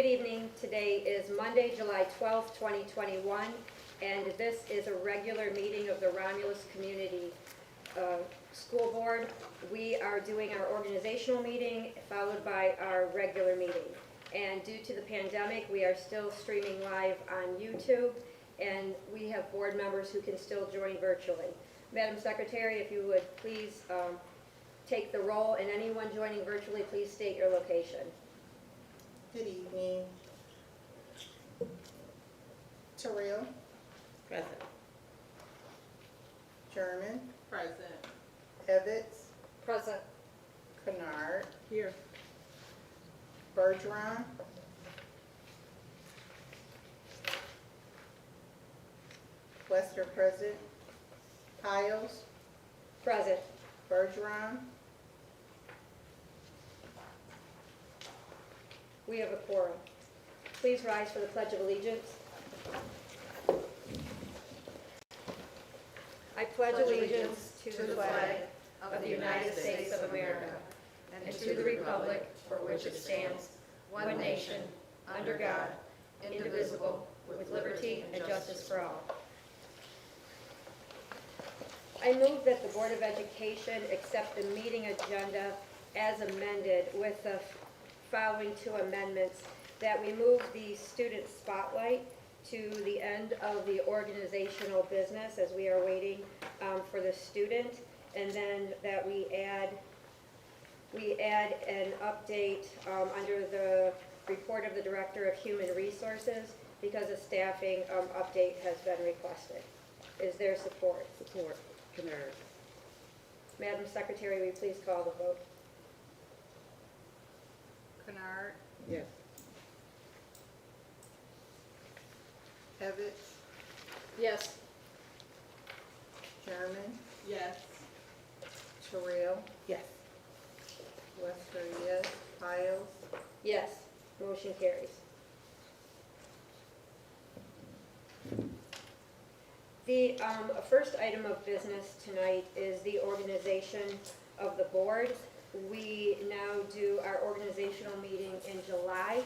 Good evening. Today is Monday, July 12th, 2021, and this is a regular meeting of the Romulus Community School Board. We are doing our organizational meeting followed by our regular meeting. And due to the pandemic, we are still streaming live on YouTube, and we have board members who can still join virtually. Madam Secretary, if you would please take the roll, and anyone joining virtually, please state your location. Good evening. Terrell. Present. German. Present. Evans. Present. Kennard. Here. Bergeron. Wester present. Piles. Present. Bergeron. We have a quorum. Please rise for the Pledge of Allegiance. I pledge allegiance to the flag of the United States of America and to the republic for which it stands, one nation, under God, indivisible, with liberty and justice for all. I move that the Board of Education accept the meeting agenda as amended with the following two amendments: that we move the student spotlight to the end of the organizational business as we are waiting for the student, and then that we add an update under the report of the Director of Human Resources because a staffing update has been requested. Is there support? Support. Kennard. Madam Secretary, will you please call the vote? Kennard. Yes. Evans. Yes. German. Yes. Terrell. Yes. Wester, yes. Piles. Yes. Motion carries. The first item of business tonight is the organization of the board. We now do our organizational meeting in July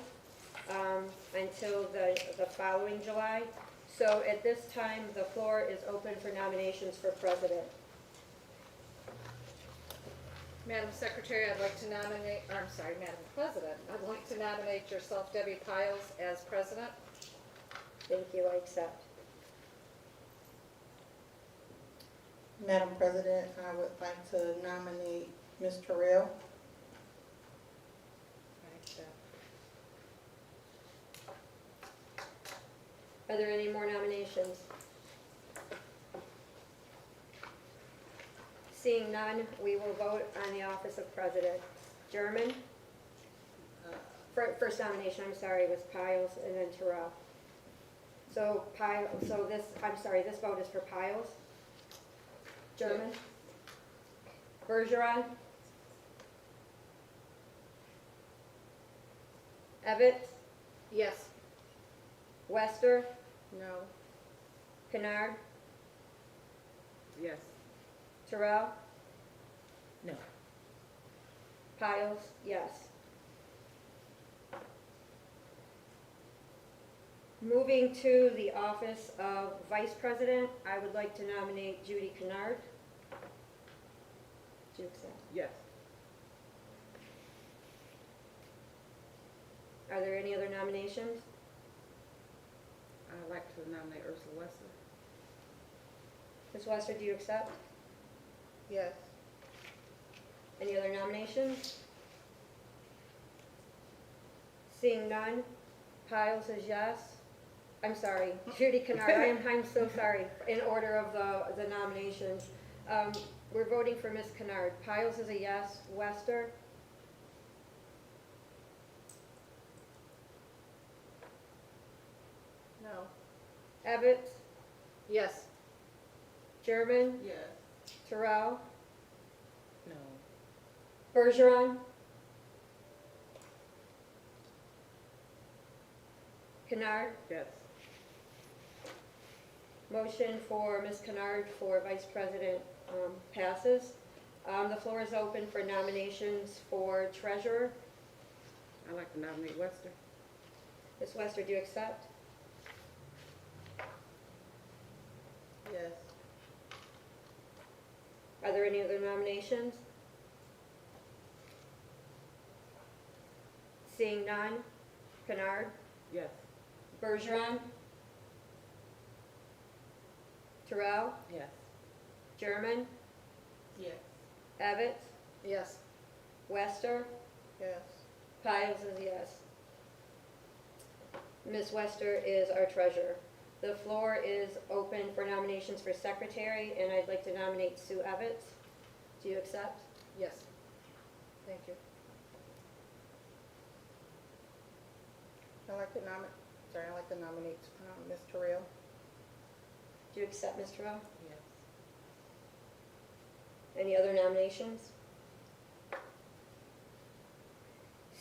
until the following July. So at this time, the floor is open for nominations for president. Madam Secretary, I'd like to nominate, Madam President, I'd like to nominate yourself, Debbie Piles, as president. Thank you, I accept. Madam President, I would like to nominate Ms. Terrell. I accept. Are there any more nominations? Seeing none, we will vote on the office of president. German? First nomination, I'm sorry, was Piles and then Terrell. So this vote is for Piles. German? Bergeron? Evans? Yes. Wester? No. Kennard? Yes. Terrell? No. Piles? Yes. Moving to the office of vice president, I would like to nominate Judy Kennard. Do you accept? Yes. Are there any other nominations? I'd like to nominate Ursula Wester. Ms. Wester, do you accept? Yes. Any other nominations? Seeing none, Piles is yes. I'm sorry, Judy Kennard, I'm so sorry, in order of the nominations. We're voting for Ms. Kennard. Piles is a yes. Wester? No. Evans? Yes. German? Yes. Terrell? No. Bergeron? Kennard? Yes. Motion for Ms. Kennard for vice president passes. The floor is open for nominations for treasurer. I'd like to nominate Wester. Ms. Wester, do you accept? Yes. Are there any other nominations? Seeing none. Kennard, Yes. Bergeron, Terrell, Yes. German, Yes. Evans, Yes. Wester, Yes. Piles is yes. Ms. Wester is our treasurer. The floor is open for nominations for secretary, and I'd like to nominate Sue Evans. Do you accept? Yes. Thank you. I'd like to nominate, Ms. Terrell. Do you accept, Ms. Terrell? Yes. Any other nominations?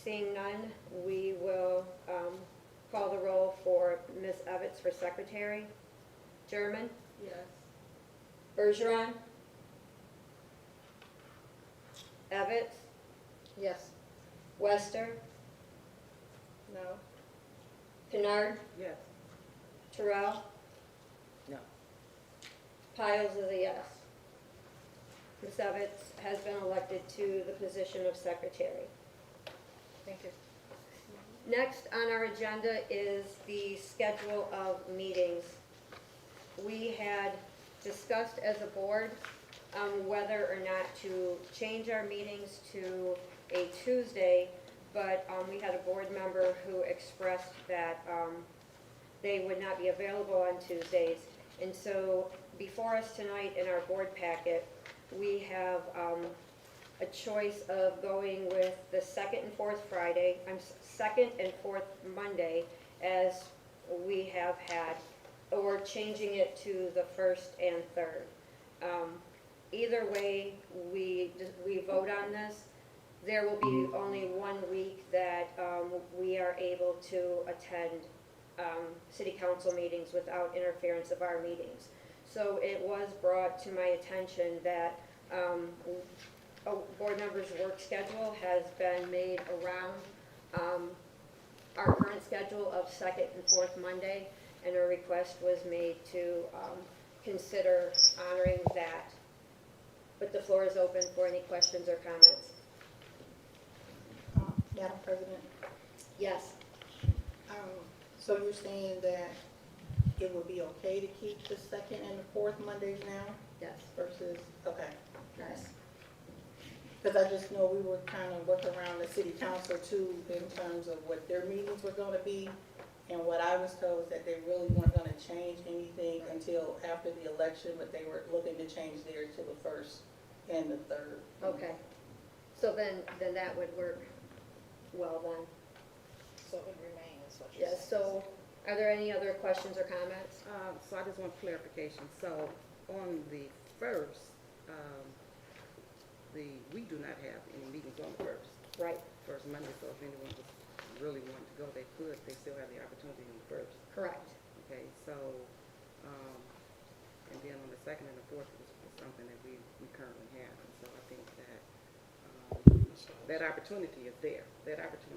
Seeing none, we will call the roll for Ms. Evans for secretary. German, Yes. Bergeron, Evans, Yes. Wester, No. Kennard, Yes. Terrell, No. Piles is a yes. Ms. Evans has been elected to the position of secretary. Thank you. Next on our agenda is the schedule of meetings. We had discussed as a board whether or not to change our meetings to a Tuesday, but we had a board member who expressed that they would not be available on Tuesdays. And so before us tonight in our board packet, we have a choice of going with the second and fourth Monday as we have had, or changing it to the first and third. Either way, we vote on this. There will be only 1 week that we are able to attend city council meetings without interference of our meetings. So it was brought to my attention that a board member's work schedule has been made around our current schedule of second and fourth Monday, and a request was made to consider honoring that. But the floor is open for any questions or comments. Madam President, Yes. so you're saying that it would be okay to keep the second and the fourth Mondays now Yes. versus, okay. Yes. Because I just know we were trying to work around the city council too in terms of what their meetings were gonna be. And what I was told is that they really weren't gonna change anything until after the election, but they were looking to change theirs to the first and the third. Okay. So then that would work well then. So it would remain, is what you're saying. Yes, so are there any other questions or comments? So I just want clarification. So on the first, we do not have any meetings on the Right, first Monday, so if anyone was really wanting to go, they could, they still have the opportunity on the first. correct. Okay, so, and then on the second and the fourth is something that we currently have, and so I think that, that opportunity is there,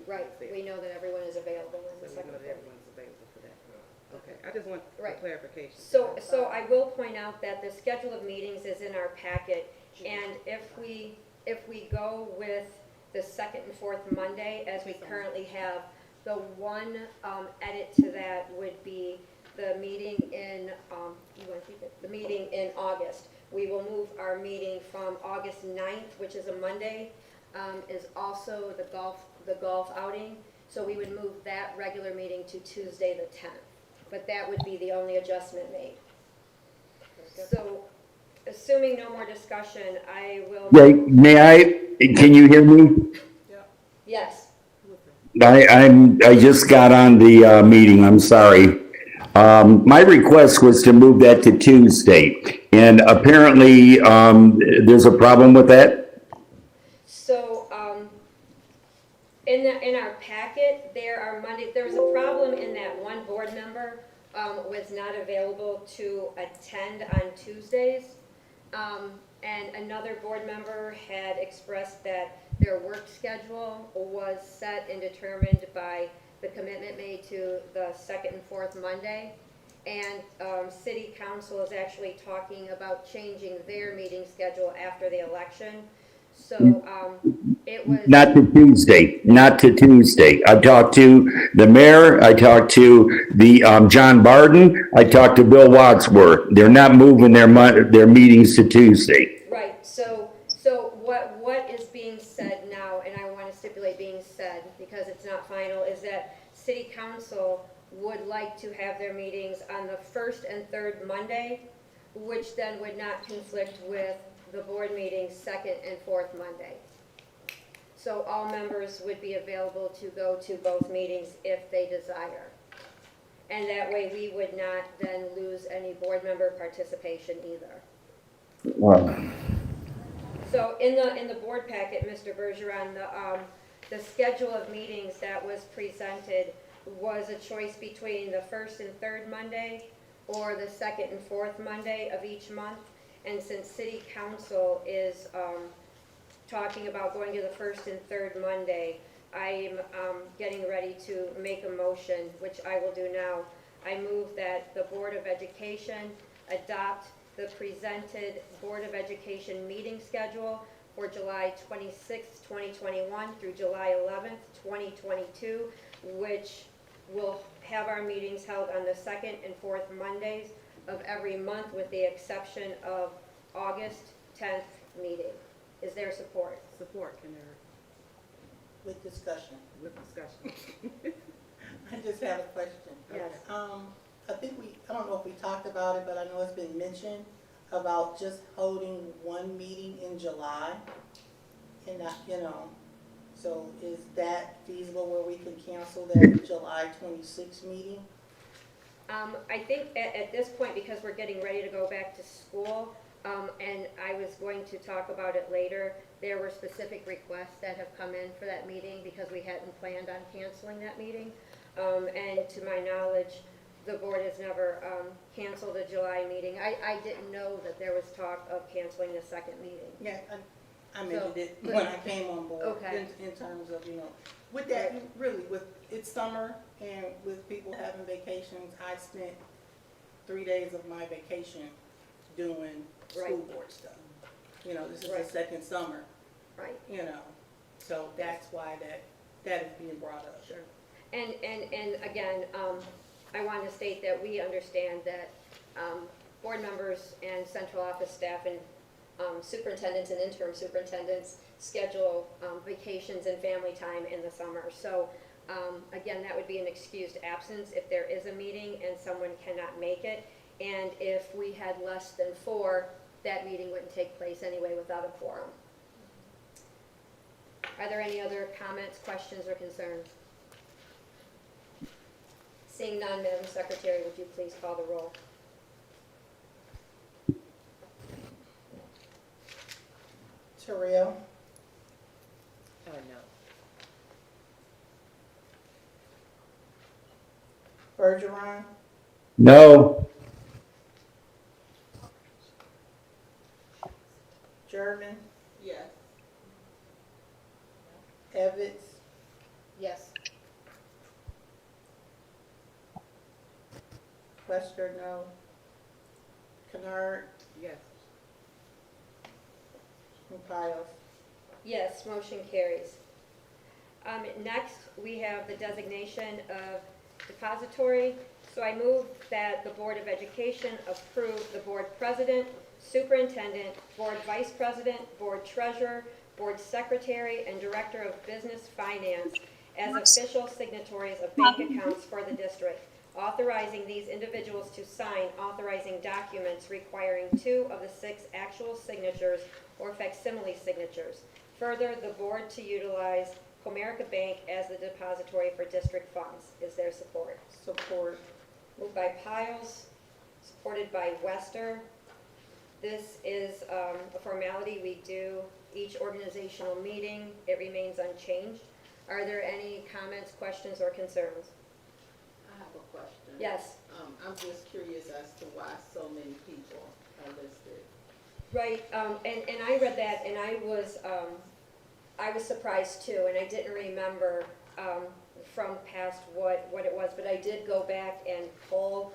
Right, is there. we know that everyone is available in the So we second know and that fourth. everyone's available for that. Okay, I just want Right. clarification. So I will point out that the schedule of meetings is in our packet, and if we go with the second and fourth Monday, as we currently have, the one edit to that would be the meeting in, the meeting in August. We will move our meeting from August 9th, which is a Monday, is also the golf outing, so we would move that regular meeting to Tuesday the 10th. But that would be the only adjustment made. So, assuming no more discussion, I will. Can you hear me? Yes, I just got on the meeting, I'm sorry. My request was to move that to Tuesday, and apparently, there's a problem with that? so, in our packet, there was a problem in that one board member, was not available to attend on Tuesdays. And another board member had expressed that their work schedule was set and determined by the commitment made to the second and fourth Monday. And city council is actually talking about changing their meeting schedule after the election. So it was. Not to Tuesday, not to Tuesday. I talked to the mayor, I talked to the, John Barden, I talked to Bill Wadsworth. They're not moving their meetings to Tuesday. Right, so what is being said now, and I want to stipulate being said, because it's not final, is that city council would like to have their meetings on the first and third Monday, which then would not conflict with the board meetings second and fourth Monday. So all members would be available to go to both meetings if they desire. And that way we would not then lose any board member participation either. So in the board packet, Mr. Bergeron, the schedule of meetings that was presented was a choice between the first and third Monday or the second and fourth Monday of each month. And since city council is talking about going to the first and third Monday, I'm getting ready to make a motion, which I will do now. I move that the Board of Education adopt the presented Board of Education meeting schedule for July 26th, 2021 through July 11th, 2022, which will have our meetings held on the second and fourth Mondays of every month with the exception of August 10th meeting. Is there support? Support, can there, With discussion. with discussion? I just have a question. Yes. I don't know if we talked about it, but I know it's been mentioned about just holding one meeting in July. And not, so is that feasible where we can cancel that July 26th meeting? I think at this point, because we're getting ready to go back to school, and I was going to talk about it later, there were specific requests that have come in for that meeting because we hadn't planned on canceling that meeting. And to my knowledge, the board has never canceled a July meeting. I didn't know that there was talk of canceling the second meeting. Yeah, I mentioned it So, when I came on board. Okay. In terms of, with that, really, with, it's summer and with people having vacations, I spent 3 days of my vacation doing school Right. board stuff. This is Right. the second summer, Right. so that's why that is being brought up. Sure. And again, I want to state that we understand that board members and central office staff and superintendents and interim superintendents schedule vacations and family time in the summer. So again, that would be an excused absence if there is a meeting and someone cannot make it. And if we had less than 4, that meeting wouldn't take place anyway without a quorum. Are there any other comments, questions, or concerns? Seeing none, Madam Secretary, would you please call the roll? Terrell, No. Bergeron, No, German, Yes. Evans, Yes. Wester, no. Kennard, Yes. and Piles. Yes, motion carries. Next, we have the designation of depository. So I move that the Board of Education approve the board president, superintendent, board vice president, board treasurer, board secretary, and director of business finance as official signatories of bank accounts for the district, authorizing these individuals to sign authorizing documents requiring 2 of the 6 actual signatures or facsimile signatures. Further, the board to utilize Comerica Bank as the depository for district funds. Is there support? Support. Moved by Piles, supported by Wester. This is a formality we do each organizational meeting. It remains unchanged. Are there any comments, questions, or concerns? I have a question. Yes. I'm just curious as to why so many people are listed. Right, and I read that and I was surprised too, and I didn't remember from past what it was, but I did go back and pull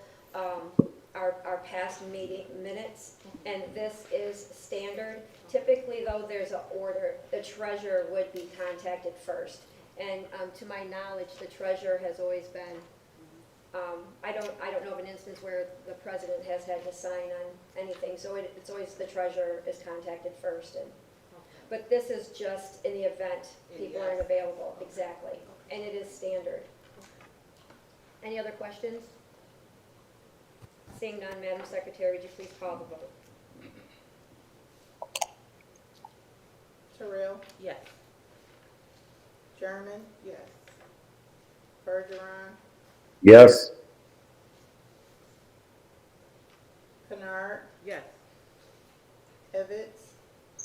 our past meeting minutes, and this is standard. Typically, though, there's an order. The treasurer would be contacted first. And to my knowledge, the treasurer has always been, I don't know of an instance where the president has had to sign on anything, so it's always the treasurer is contacted first. But this is just in the event people aren't available, exactly, and it is standard. Any other questions? Seeing none, Madam Secretary, would you please call the vote? Terrell, Yes. German, Yes. Bergeron, Yes. Kennard, Yes. Evans,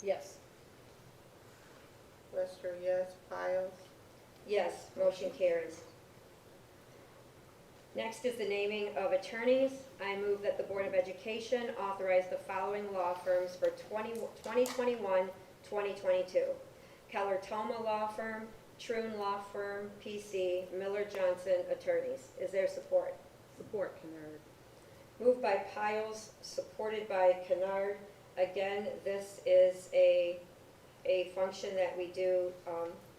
Yes. Lester, yes, Piles, Yes, motion carries. Next is the naming of attorneys. I move that the Board of Education authorize the following law firms for 2021-2022. Keller Toma Law Firm, Troon Law Firm, PC, Miller Johnson Attorneys. Is there support? Support, Kennard. Moved by Piles, supported by Kennard. Again, this is a function that we do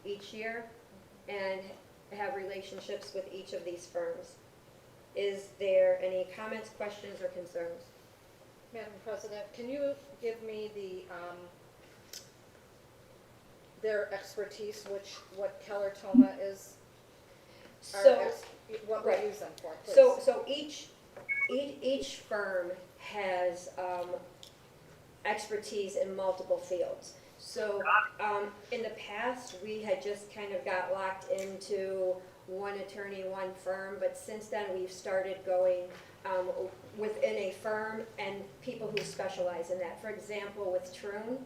each year and have relationships with each of these firms. Is there any comments, questions, or concerns? Madam President, can you give me their expertise, what Keller Toma is? What we right. use them for, please? So each firm has expertise in multiple fields. So in the past, we had just kind of got locked into one attorney, one firm, but since then we've started going within a firm and people who specialize in that. For example, with Troon,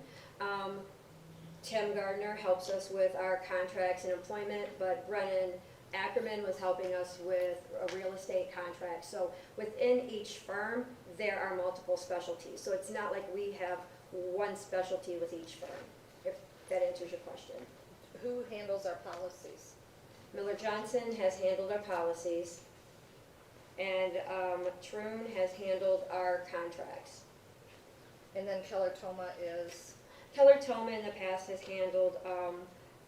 Tim Gardner helps us with our contracts and employment, but Brennan Ackerman was helping us with a real estate contract. So within each firm, there are multiple specialties. So it's not like we have one specialty with each firm, if that answers your question. Who handles our policies? Miller Johnson has handled our policies, and Troon has handled our contracts. And then Keller Toma is, Keller Toma in the past has handled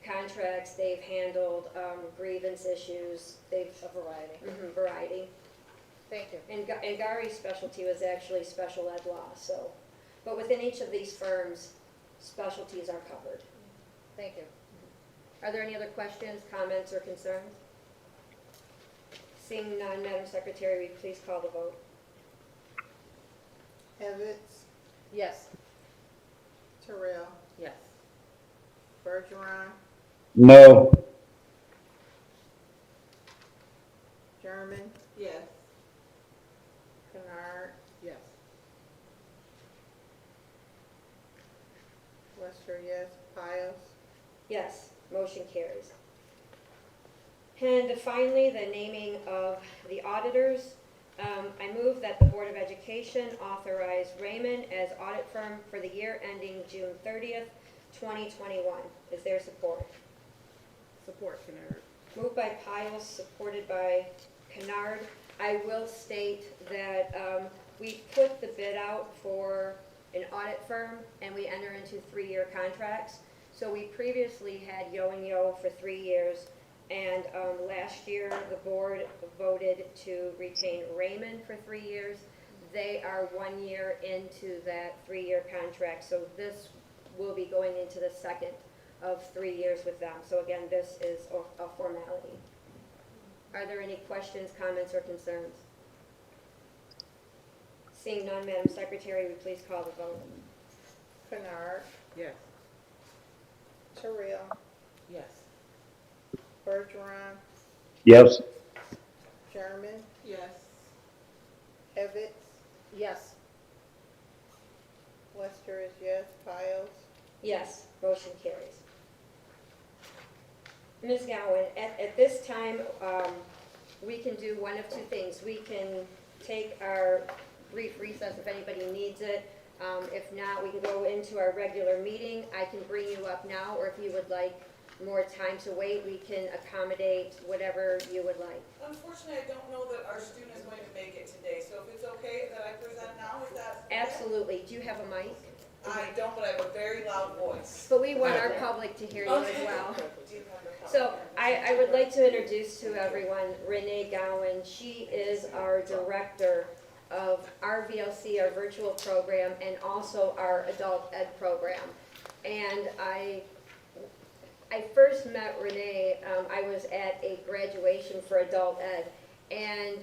contracts, they've handled grievance issues, they've a variety. variety. Thank you. And Gary's specialty was actually special ed law, so, but within each of these firms, specialties are covered. Thank you. Are there any other questions, comments, or concerns? Seeing none, Madam Secretary, will you please call the vote? Evans, Yes. Terrell, Yes. Bergeron, No. German, Yes. Kennard, Yes. Lester, yes, Piles, Yes, motion carries. And finally, the naming of the auditors. I move that the Board of Education authorize Raymond as audit firm for the year ending June 30th, 2021. Is there support? Support, Kennard. Moved by Piles, supported by Kennard. I will state that we put the bid out for an audit firm, and we enter into 3-year contracts. So we previously had Yo and Yo for 3 years, and last year the board voted to retain Raymond for 3 years. They are 1 year into that 3-year contract, so this will be going into the second of 3 years with them. So again, this is a formality. Are there any questions, comments, or concerns? Seeing none, Madam Secretary, would you please call the vote? Kennard, Yes. Terrell, Yes. Bergeron, Yes. German, Yes. Evans, Yes. Lester is yes, Piles, Yes, motion carries. Ms. Gowen, at this time, we can do one of two things. We can take our brief recess if anybody needs it. If not, we can go into our regular meeting. I can bring you up now, or if you would like more time to wait, we can accommodate whatever you would like. Unfortunately, I don't know that our student is going to make it today, so if it's okay that I present now, is that? okay? Absolutely. Do you have a mic? I don't, but I have a very loud voice. But we want our public to hear you as Okay. well. Do you have your phone? So I would like to introduce to everyone Renee Gowan. She is our director of our VLC, our virtual program, and also our adult ed program. And I first met Renee, I was at a graduation for adult ed, and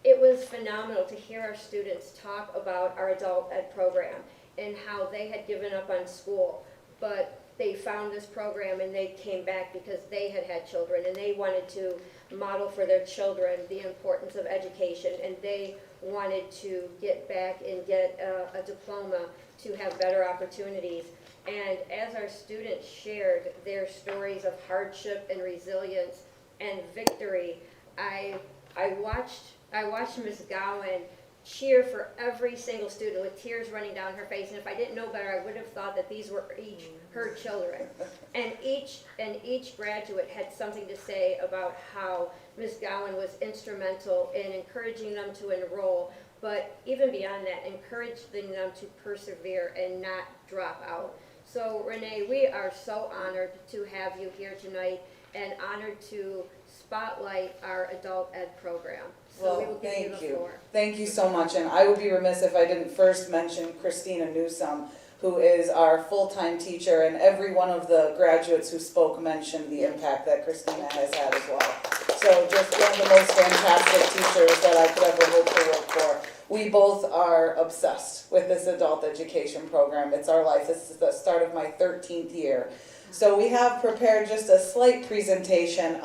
it was phenomenal to hear our students talk about our adult ed program and how they had given up on school, but they found this program and they came back because they had had children and they wanted to model for their children the importance of education, and they wanted to get back and get a diploma to have better opportunities. And as our students shared their stories of hardship and resilience and victory, I watched Ms. Gowan cheer for every single student with tears running down her face. And if I didn't know better, I would have thought that these were each her children. And each graduate had something to say about how Ms. Gowan was instrumental in encouraging them to enroll, but even beyond that, encouraging them to persevere and not drop out. So Renee, we are so honored to have you here tonight and honored to spotlight our adult ed program. So we will give you the floor. Thank you so much, and I would be remiss if I didn't first mention Christina Newsome, who is our full-time teacher, and every one of the graduates who spoke mentioned the impact that Christina has had as well. So just one of the most fantastic teachers that I could ever hope to work for. We both are obsessed with this adult education program. It's our life. This is the start of my 13th year. So we have prepared just a slight presentation.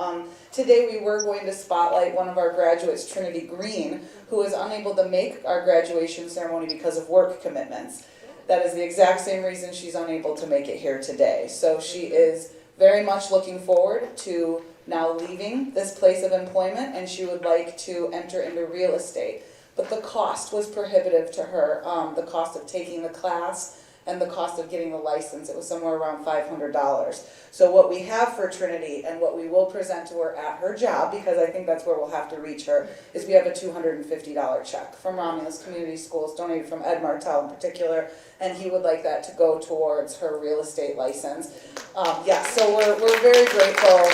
Today we were going to spotlight one of our graduates, Trinity Green, who is unable to make our graduation ceremony because of work commitments. That is the exact same reason she's unable to make it here today. So she is very much looking forward to now leaving this place of employment, and she would like to enter into real estate. But the cost was prohibitive to her, the cost of taking the class and the cost of getting the license. It was somewhere around $500. So what we have for Trinity and what we will present to her at her job, because I think that's where we'll have to reach her, is we have a $250 check from Romulus Community Schools, donated from Ed Martell in particular, and he would like that to go towards her real estate license. So we're very grateful.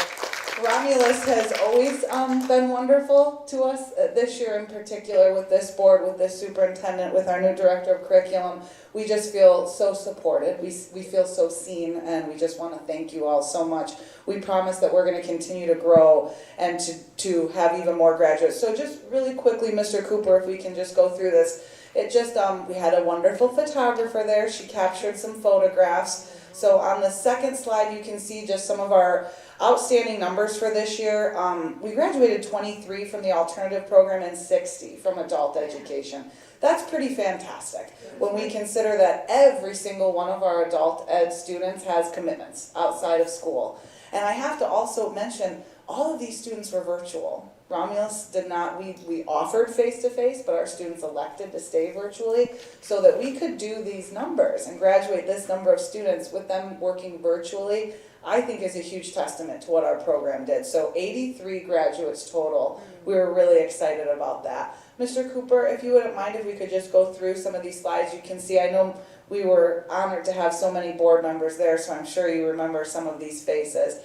Romulus has always been wonderful to us, this year in particular, with this board, with this superintendent, with our new director of curriculum. We just feel so supported, we feel so seen, and we just want to thank you all so much. We promise that we're going to continue to grow and to have even more graduates. So just really quickly, Mr. Cooper, if we can just go through this. It just, we had a wonderful photographer there. She captured some photographs. So on the second slide, you can see just some of our outstanding numbers for this year. We graduated 23 from the alternative program and 60 from adult education. That's pretty fantastic when we consider that every single one of our adult ed students has commitments outside of school. And I have to also mention, all of these students were virtual. Romulus did not, we offered face-to-face, but our students elected to stay virtually so that we could do these numbers and graduate this number of students with them working virtually. I think is a huge testament to what our program did. So 83 graduates total. We were really excited about that. Mr. Cooper, if you wouldn't mind if we could just go through some of these slides. You can see, I know we were honored to have so many board members there, so I'm sure you remember some of these faces.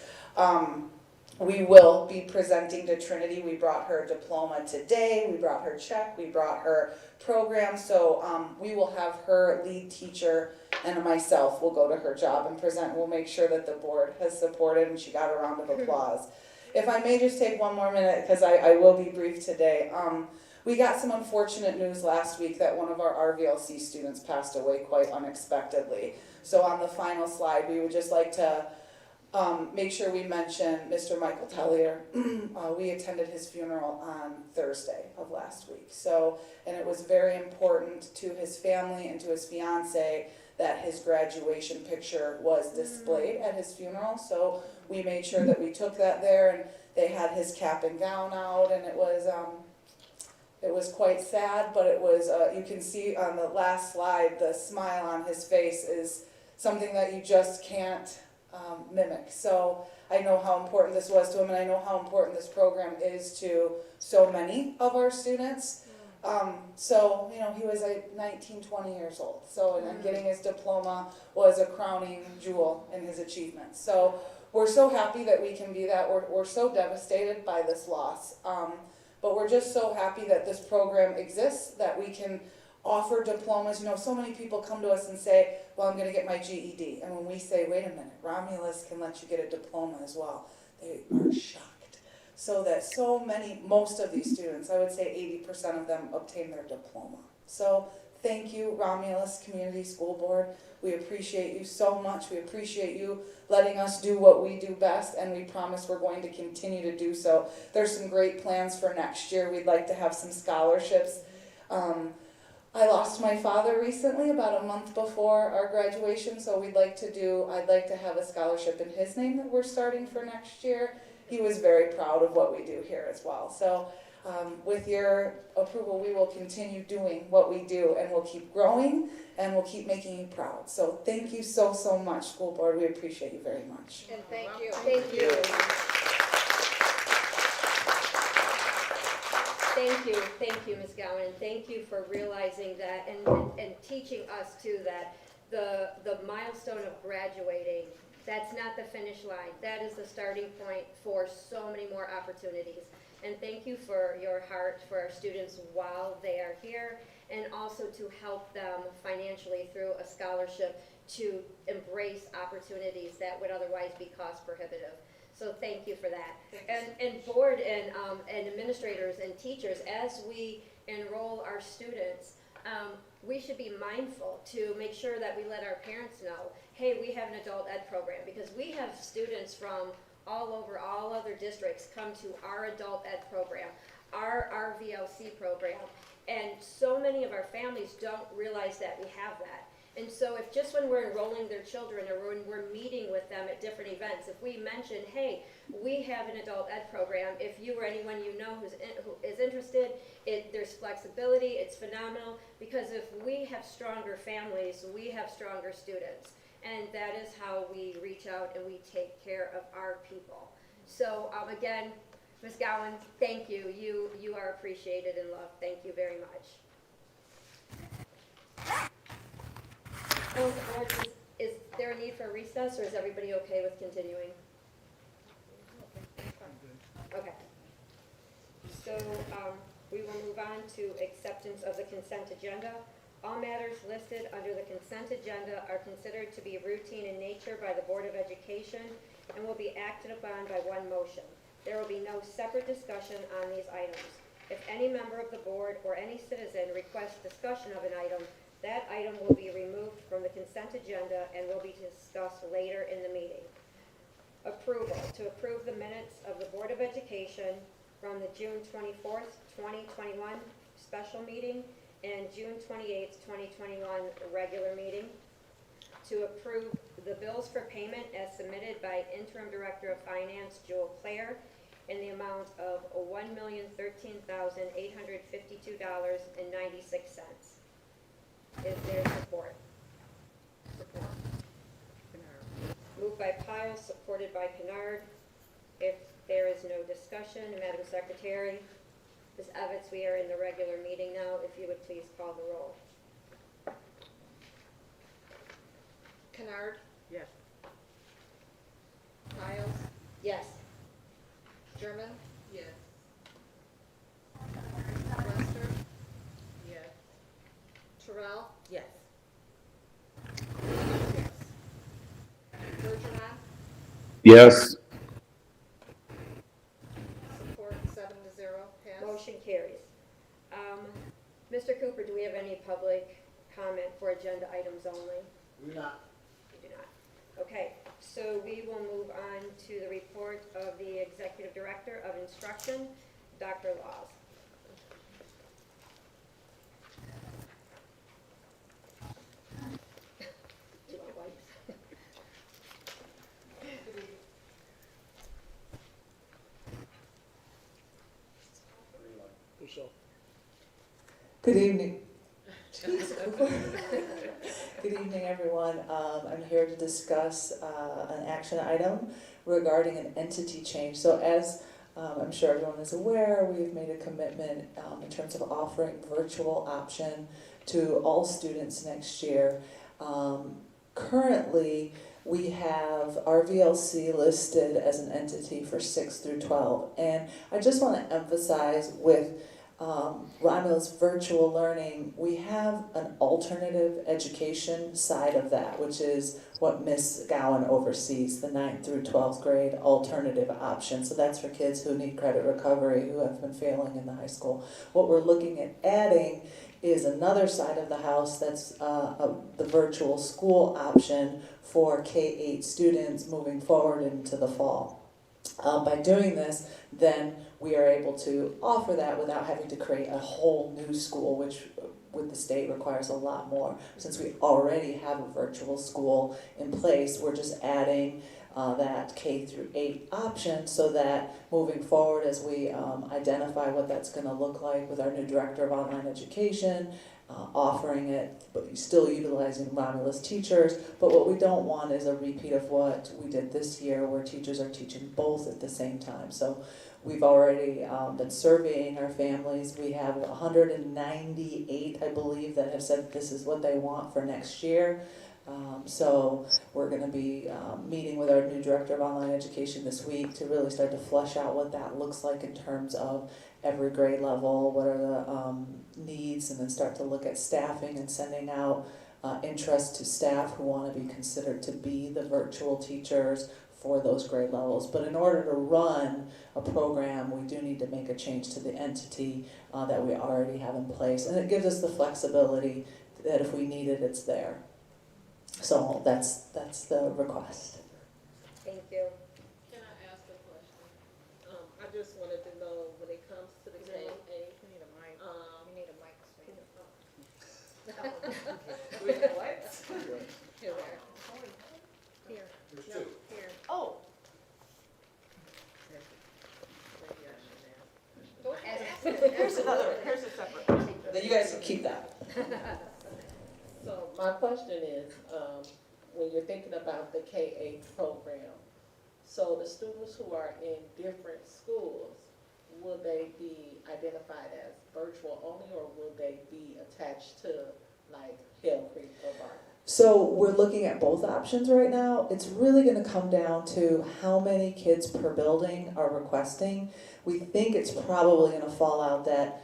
We will be presenting to Trinity. We brought her diploma today, we brought her check, we brought her program, so we will have her lead teacher and myself will go to her job and present. We'll make sure that the board has supported and she got a round of applause. If I may just take one more minute, because I will be brief today. We got some unfortunate news last week that one of our RVLC students passed away quite unexpectedly. So on the final slide, we would just like to make sure we mention Mr. Michael Tellier. We attended his funeral on Thursday of last week. So, and it was very important to his family and to his fiance that his graduation picture was displayed at his funeral. So we made sure that we took that there, and they had his cap and gown out, and it was quite sad, but it was, you can see on the last slide, the smile on his face is something that you just can't mimic. So I know how important this was to him, and I know how important this program is to so many of our students. So, you know, he was like 19, 20 years old. So, and then getting his diploma was a crowning jewel in his achievements. So we're so happy that we can be that. We're so devastated by this loss. But we're just so happy that this program exists, that we can offer diplomas. You know, so many people come to us and say, well, I'm going to get my GED. And when we say, wait a minute, Romulus can let you get a diploma as well, they are shocked. So that most of these students, I would say 80% of them obtain their diploma. So thank you, Romulus Community School Board. We appreciate you so much. We appreciate you letting us do what we do best, and we promise we're going to continue to do so. There's some great plans for next year. We'd like to have some scholarships. I lost my father recently, about a month before our graduation, so I'd like to have a scholarship in his name that we're starting for next year. He was very proud of what we do here as well. So with your approval, we will continue doing what we do, and we'll keep growing, and we'll keep making you proud. So thank you so, so much, School Board. We appreciate you very much. And thank you. Thank you. Thank you, Ms. Gowan, and thank you for realizing that and teaching us too that the milestone of graduating, that's not the finish line. That is the starting point for so many more opportunities. And thank you for your heart for our students while they are here, and also to help them financially through a scholarship to embrace opportunities that would otherwise be cost prohibitive. So thank you for that. And board and administrators and teachers, as we enroll our students, we should be mindful to make sure that we let our parents know, hey, we have an adult ed program, because we have students from all over, all other districts come to our adult ed program, our VLC program, and so many of our families don't realize that we have that. And so if just when we're enrolling their children or when we're meeting with them at different events, if we mention, hey, we have an adult ed program, if you or anyone you know who is interested, there's flexibility, it's phenomenal, because if we have stronger families, we have stronger students. And that is how we reach out and we take care of our people. So again, Ms. Gowan, thank you. You are appreciated and loved. Thank you very much. Is there a need for a recess, or is everybody okay with continuing? Okay. So we will move on to acceptance of the consent agenda. All matters listed under the consent agenda are considered to be routine in nature by the Board of Education and will be acted upon by one motion. There will be no separate discussion on these items. If any member of the board or any citizen requests discussion of an item, that item will be removed from the consent agenda and will be discussed later in the meeting. Approval. To approve the minutes of the Board of Education from the June 24th, 2021 special meeting and June 28th, 2021 regular meeting. To approve the bills for payment as submitted by Interim Director of Finance, Jewel Claire, in the amount of $1,013,852.96. Is there support? Support. Moved by Pyle, supported by Kennard. If there is no discussion, Madam Secretary, Ms. Evans, we are in the regular meeting now. If you would please call the roll. Kennard, Yes. Miles, Yes. German, Yes. Lester, Yes. Terrell, Yes. yes. Bergeron, Yes. support 7-0, pass. Motion carries. Mr. Cooper, do we have any public comment for agenda items only? We do not. We do not. Okay, so we will move on to the report of the Executive Director of Instruction, Dr. Laws. Do you want wipes? So, Good evening. Good evening, everyone. I'm here to discuss an action item regarding an entity change. So as I'm sure everyone is aware, we've made a commitment in terms of offering virtual option to all students next year. Currently, we have our VLC listed as an entity for 6 through 12. And I just want to emphasize with Romulus virtual learning, we have an alternative education side of that, which is what Ms. Gowan oversees, the 9th through 12th grade alternative option. So that's for kids who need credit recovery, who have been failing in the high school. What we're looking at adding is another side of the house that's the virtual school option for K-8 students moving forward into the fall. By doing this, then we are able to offer that without having to create a whole new school, which with the state requires a lot more. Since we already have a virtual school in place, we're just adding that K through 8 option so that moving forward as we identify what that's going to look like with our new director of online education, offering it, but still utilizing Romulus teachers. But what we don't want is a repeat of what we did this year where teachers are teaching both at the same time. So we've already been surveying our families. We have 198, I believe, that have said this is what they want for next year. So we're going to be meeting with our new director of online education this week to really start to flesh out what that looks like in terms of every grade level, what are the needs, and then start to look at staffing and sending out interest to staff who want to be considered to be the virtual teachers for those grade levels. But in order to run a program, we do need to make a change to the entity that we already have in place. And it gives us the flexibility that if we need it, it's there. So that's the request. Thank you. Can I ask a question? I just wanted to know when it comes to the K-8, We need a mic. We need a mic. with what? Here, there. Here. There's No, two. here. Oh, Don't ask. here's a separate question. Then you guys can keep that. So my question is, when you're thinking about the K-8 program, so the students who are in different schools, will they be identified as virtual only, or will they be attached to like Hill Creek or Barton? So we're looking at both options right now. It's really going to come down to how many kids per building are requesting. We think it's probably going to fall out that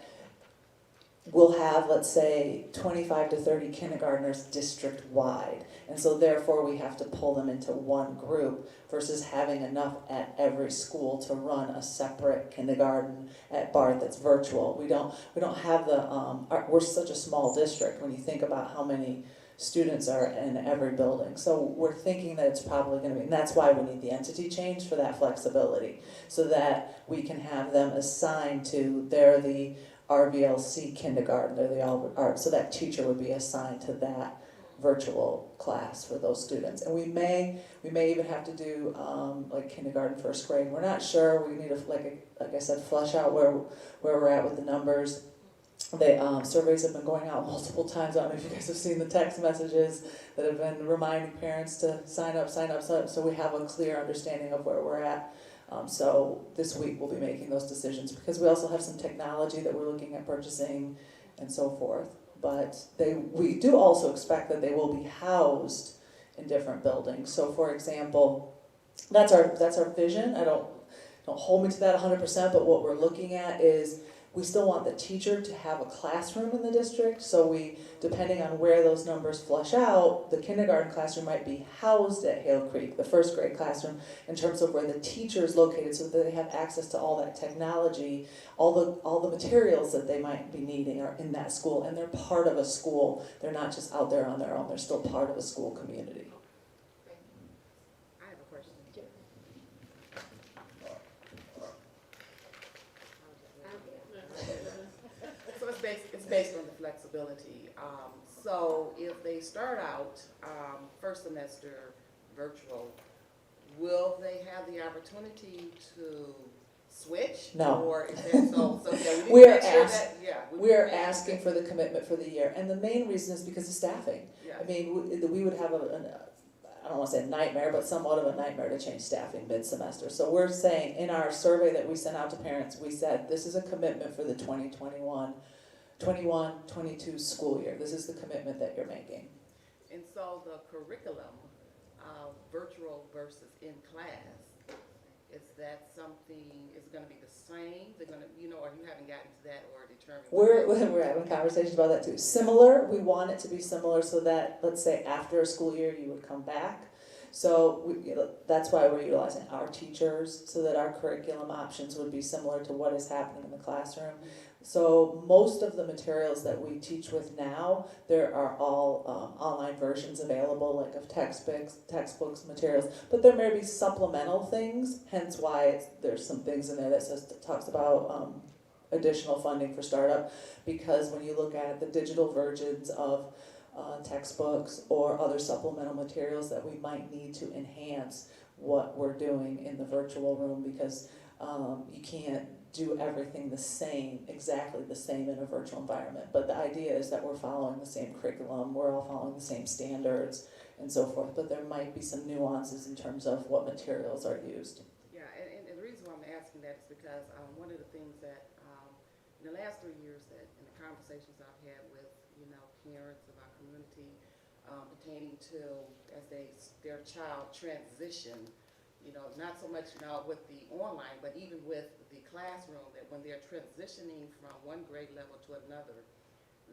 we'll have, let's say, 25 to 30 kindergartners district-wide. And so therefore we have to pull them into one group versus having enough at every school to run a separate kindergarten at Barth that's virtual. We don't have we're such a small district when you think about how many students are in every building. So we're thinking that it's probably going to be, and that's why we need the entity change for that flexibility, so that we can have them assigned to, they're the RVLC kindergarten, they're the all, so that teacher would be assigned to that virtual class for those students. And we may even have to do like kindergarten, first grade. We're not sure. We need to, like I said, flesh out where we're at with the numbers. The surveys have been going out multiple times. I don't know if you guys have seen the text messages that have been reminding parents to sign up, so we have a clear understanding of where we're at. So this week we'll be making those decisions, because we also have some technology that we're looking at purchasing and so forth. But we do also expect that they will be housed in different buildings. So for example, that's our vision. Don't hold me to that 100%, but what we're looking at is we still want the teacher to have a classroom in the district. So we, depending on where those numbers flush out, the kindergarten classroom might be housed at Hale Creek, the first grade classroom, in terms of where the teacher is located, so that they have access to all that technology, all the materials that they might be needing are in that school, and they're part of a school. They're not just out there on their own, they're still part of a school community. I have a question. So it's based on the flexibility. So if they start out first semester virtual, will they have the opportunity to switch? No. Or is that, so, yeah, we need We're to make sure ask- that, yeah. We are need to make asking for the commitment for the year, and the main reason is because of staffing. Yeah. I mean, we would have I don't wanna say a nightmare, but somewhat of a nightmare to change staffing mid-semester. So we're saying, in our survey that we sent out to parents, we said, this is a commitment for the 21-22 school year. This is the commitment that you're making. And so the curriculum, virtual versus in class, is that something, is it gonna be the same? They're gonna, or you haven't gotten to that or determined? We're having conversations about that too. Similar, we want it to be similar so that, let's say, after a school year, you would come back. So that's why we're utilizing our teachers, so that our curriculum options would be similar to what is happening in the classroom. So most of the materials that we teach with now, there are all online versions available, like of textbooks, materials. But there may be supplemental things, hence why there's some things in there that talks about additional funding for startup. Because when you look at the digital versions of textbooks or other supplemental materials that we might need to enhance what we're doing in the virtual room, because you can't do everything exactly the same in a virtual environment. But the idea is that we're following the same curriculum, we're all following the same standards and so forth, but there might be some nuances in terms of what materials are used. Yeah, and the reason why I'm asking that is because one of the things that in the last 3 years that in the conversations I've had with parents of our community pertaining to as their child transition, not so much now with the online, but even with the classroom, that when they're transitioning from one grade level to another,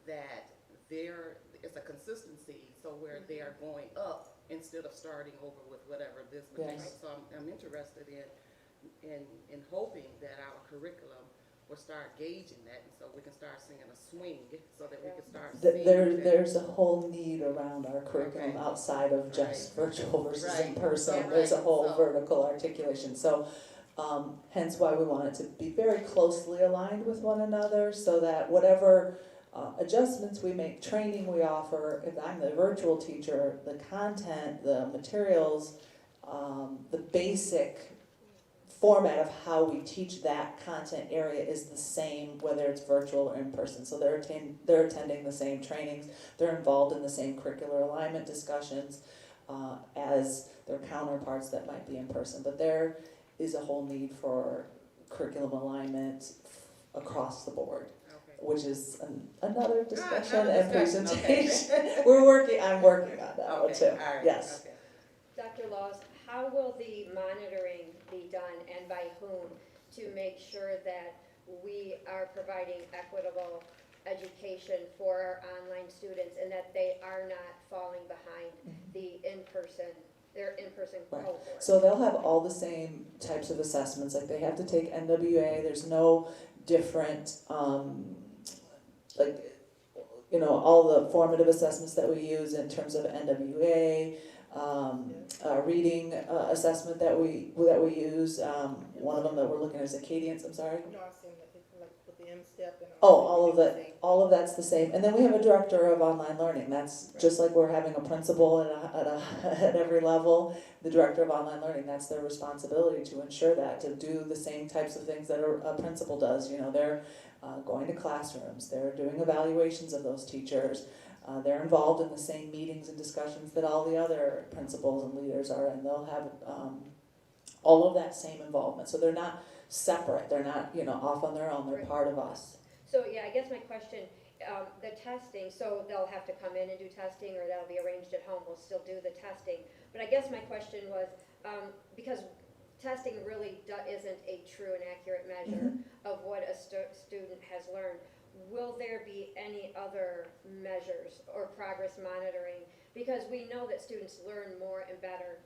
that it's a consistency, so where they are going up instead of starting over with whatever this material. Yes. So I'm interested in hoping that our curriculum will start gauging that, and so we can start seeing a swing, so that we can start seeing There's a whole need around our curriculum Okay. outside of just virtual versus in Right. person. Yeah, There's a right. whole So- vertical articulation. So hence why we want it to be very closely aligned with one another, so that whatever adjustments we make, training we offer, if I'm the virtual teacher, the content, the materials, the basic format of how we teach that content area is the same, whether it's virtual or in person. So they're attending the same trainings, they're involved in the same curricular alignment discussions as their counterparts that might be in person. But there is a whole need for curriculum alignment across the board, Okay. which is another discussion Another and discussion, presentation. okay. I'm working on that one too. Okay, all right, Yes. okay. Dr. Laws, how will the monitoring be done and by whom to make sure that we are providing equitable education for our online students and that they are not falling behind their in-person Right. cohort? So they'll have all the same types of assessments, like they have to take NWA, there's no different, all the formative assessments that we use in terms of NWA, reading assessment that we use, one of them that we're looking at is Acadians, I'm sorry. No, I've seen that, like with the M-step and. Oh, all of that's the same. And then we have a director of online learning. That's just like we're having a principal at every level. The director of online learning, that's their responsibility to ensure that, to do the same types of things that a principal does. They're going to classrooms, they're doing evaluations of those teachers. They're involved in the same meetings and discussions that all the other principals and leaders are, and they'll have all of that same involvement. So they're not separate, they're not off on their own, they're Right. part of us. So, yeah, I guess my question, the testing, so they'll have to come in and do testing, or that'll be arranged at home, we'll still do the testing. But I guess my question was, because testing really isn't a true and accurate measure of what a student has learned, will there be any other measures or progress monitoring? Because we know that students learn more and better,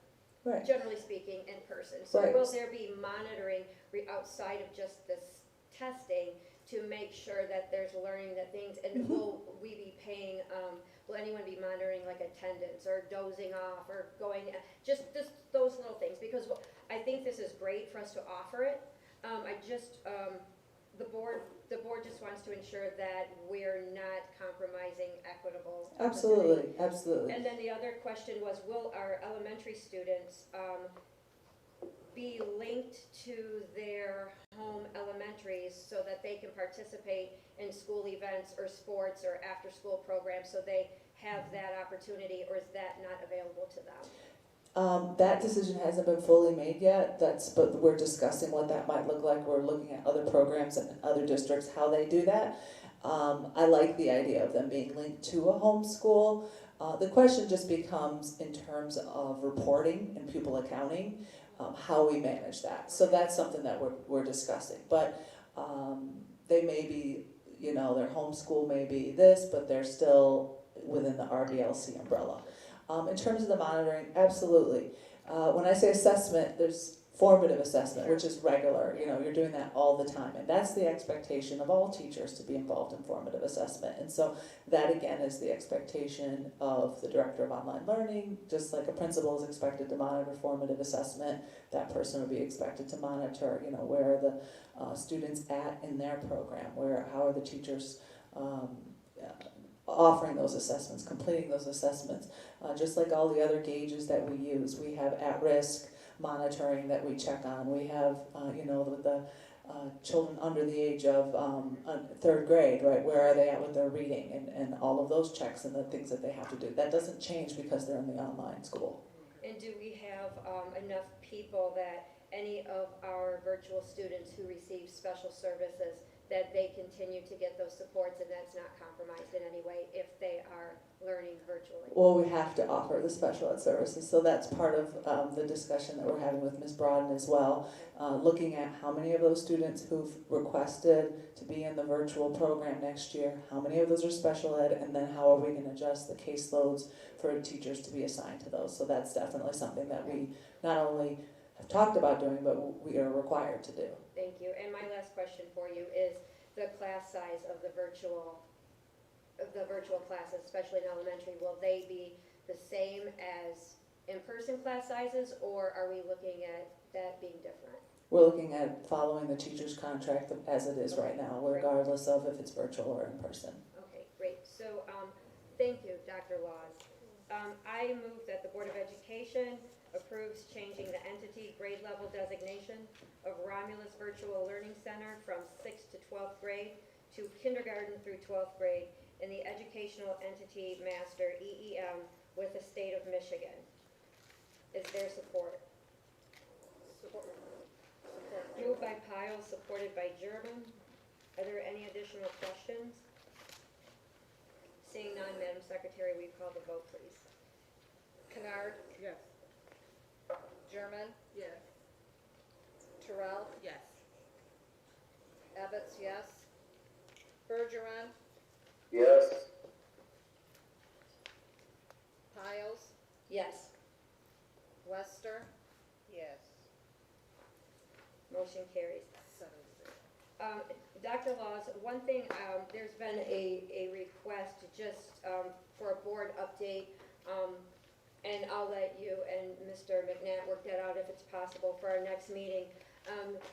Right. generally speaking, in person. So Right. will there be monitoring outside of just this testing to make sure that there's learning that things, and will we be paying, will anyone be monitoring like attendance or dozing off or going, just those little things? Because I think this is great for us to offer it. The board just wants to ensure that we're not compromising equitable. Absolutely, absolutely. And then the other question was, will our elementary students be linked to their home elementaries so that they can participate in school events or sports or after-school programs, so they have that opportunity, or is that not available to them? That decision hasn't been fully made yet, but we're discussing what that might look like. We're looking at other programs and other districts, how they do that. I like the idea of them being linked to a homeschool. The question just becomes in terms of reporting and pupil accounting, how we manage that. So that's something that we're discussing. But they may be, their homeschool may be this, but they're still within the RBLC umbrella. In terms of the monitoring, absolutely. When I say assessment, there's formative assessment, which is regular. You're doing that all the time. And that's the expectation of all teachers, to be involved in formative assessment. And so that, again, is the expectation of the director of online learning. Just like a principal is expected to monitor formative assessment, that person would be expected to monitor, where are the students at in their program, how are the teachers offering those assessments, completing those assessments. Just like all the other gauges that we use, we have at-risk monitoring that we check on. We have, with the children under the age of third grade, right? Where are they at with their reading and all of those checks and the things that they have to do. That doesn't change because they're in the online school. And do we have enough people that any of our virtual students who receive special services, that they continue to get those supports and that's not compromised in any way if they are learning virtually? Well, we have to offer the special ed services, so that's part of the discussion that we're having with Ms. Broaden as well, looking at how many of those students who've requested to be in the virtual program next year, how many of those are special ed, and then how are we going to adjust the caseloads for teachers to be assigned to those. So that's definitely something that we not only have talked about doing, but we are required to do. Thank you. And my last question for you is the class size of the virtual classes, especially in elementary. Will they be the same as in-person class sizes, or are we looking at that being different? We're looking at following the teacher's contract as it is right now, regardless of if it's virtual or in person. Okay, great. So, thank you, Dr. Laws. I move that the Board of Education approves changing the entity grade level designation of Romulus Virtual Learning Center from 6th to 12th grade to kindergarten through 12th grade in the Educational Entity Master, EEM, with the state of Michigan. Is there support? Support. Moved by Pyle, supported by German. Are there any additional questions? Seeing none, Madam Secretary, will you call the vote, please? Kennard, Yes. German, Yes. Terrell, Yes. Evetts, yes. Bergeron, Yes. Piles, Yes. Lester, Yes. Motion carries. 7-0. Dr. Laws, one thing, there's been a request just for a board update, and I'll let you and Mr. McNatt work that out if it's possible for our next meeting.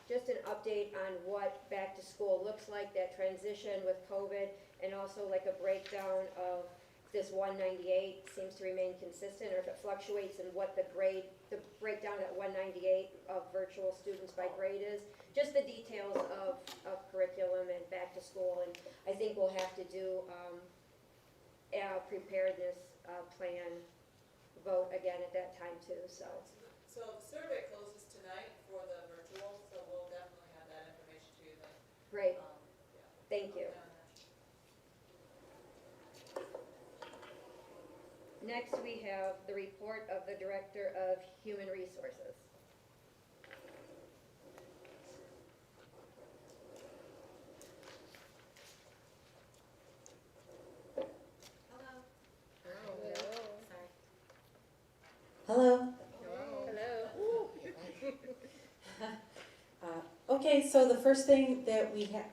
Just an update on what back to school looks like, that transition with COVID, and also like a breakdown of this 198 seems to remain consistent, or if it fluctuates, and what the breakdown at 198 of virtual students by grade is. Just the details of curriculum and back to school, and I think we'll have to do a preparedness plan vote again at that time too, so. So the survey closes tonight for the virtual, so we'll definitely have that information to you then. Great, Yeah. thank you. Next, we have the report of the Director of Human Resources. Hello. Hello. Okay, so the first thing that we have,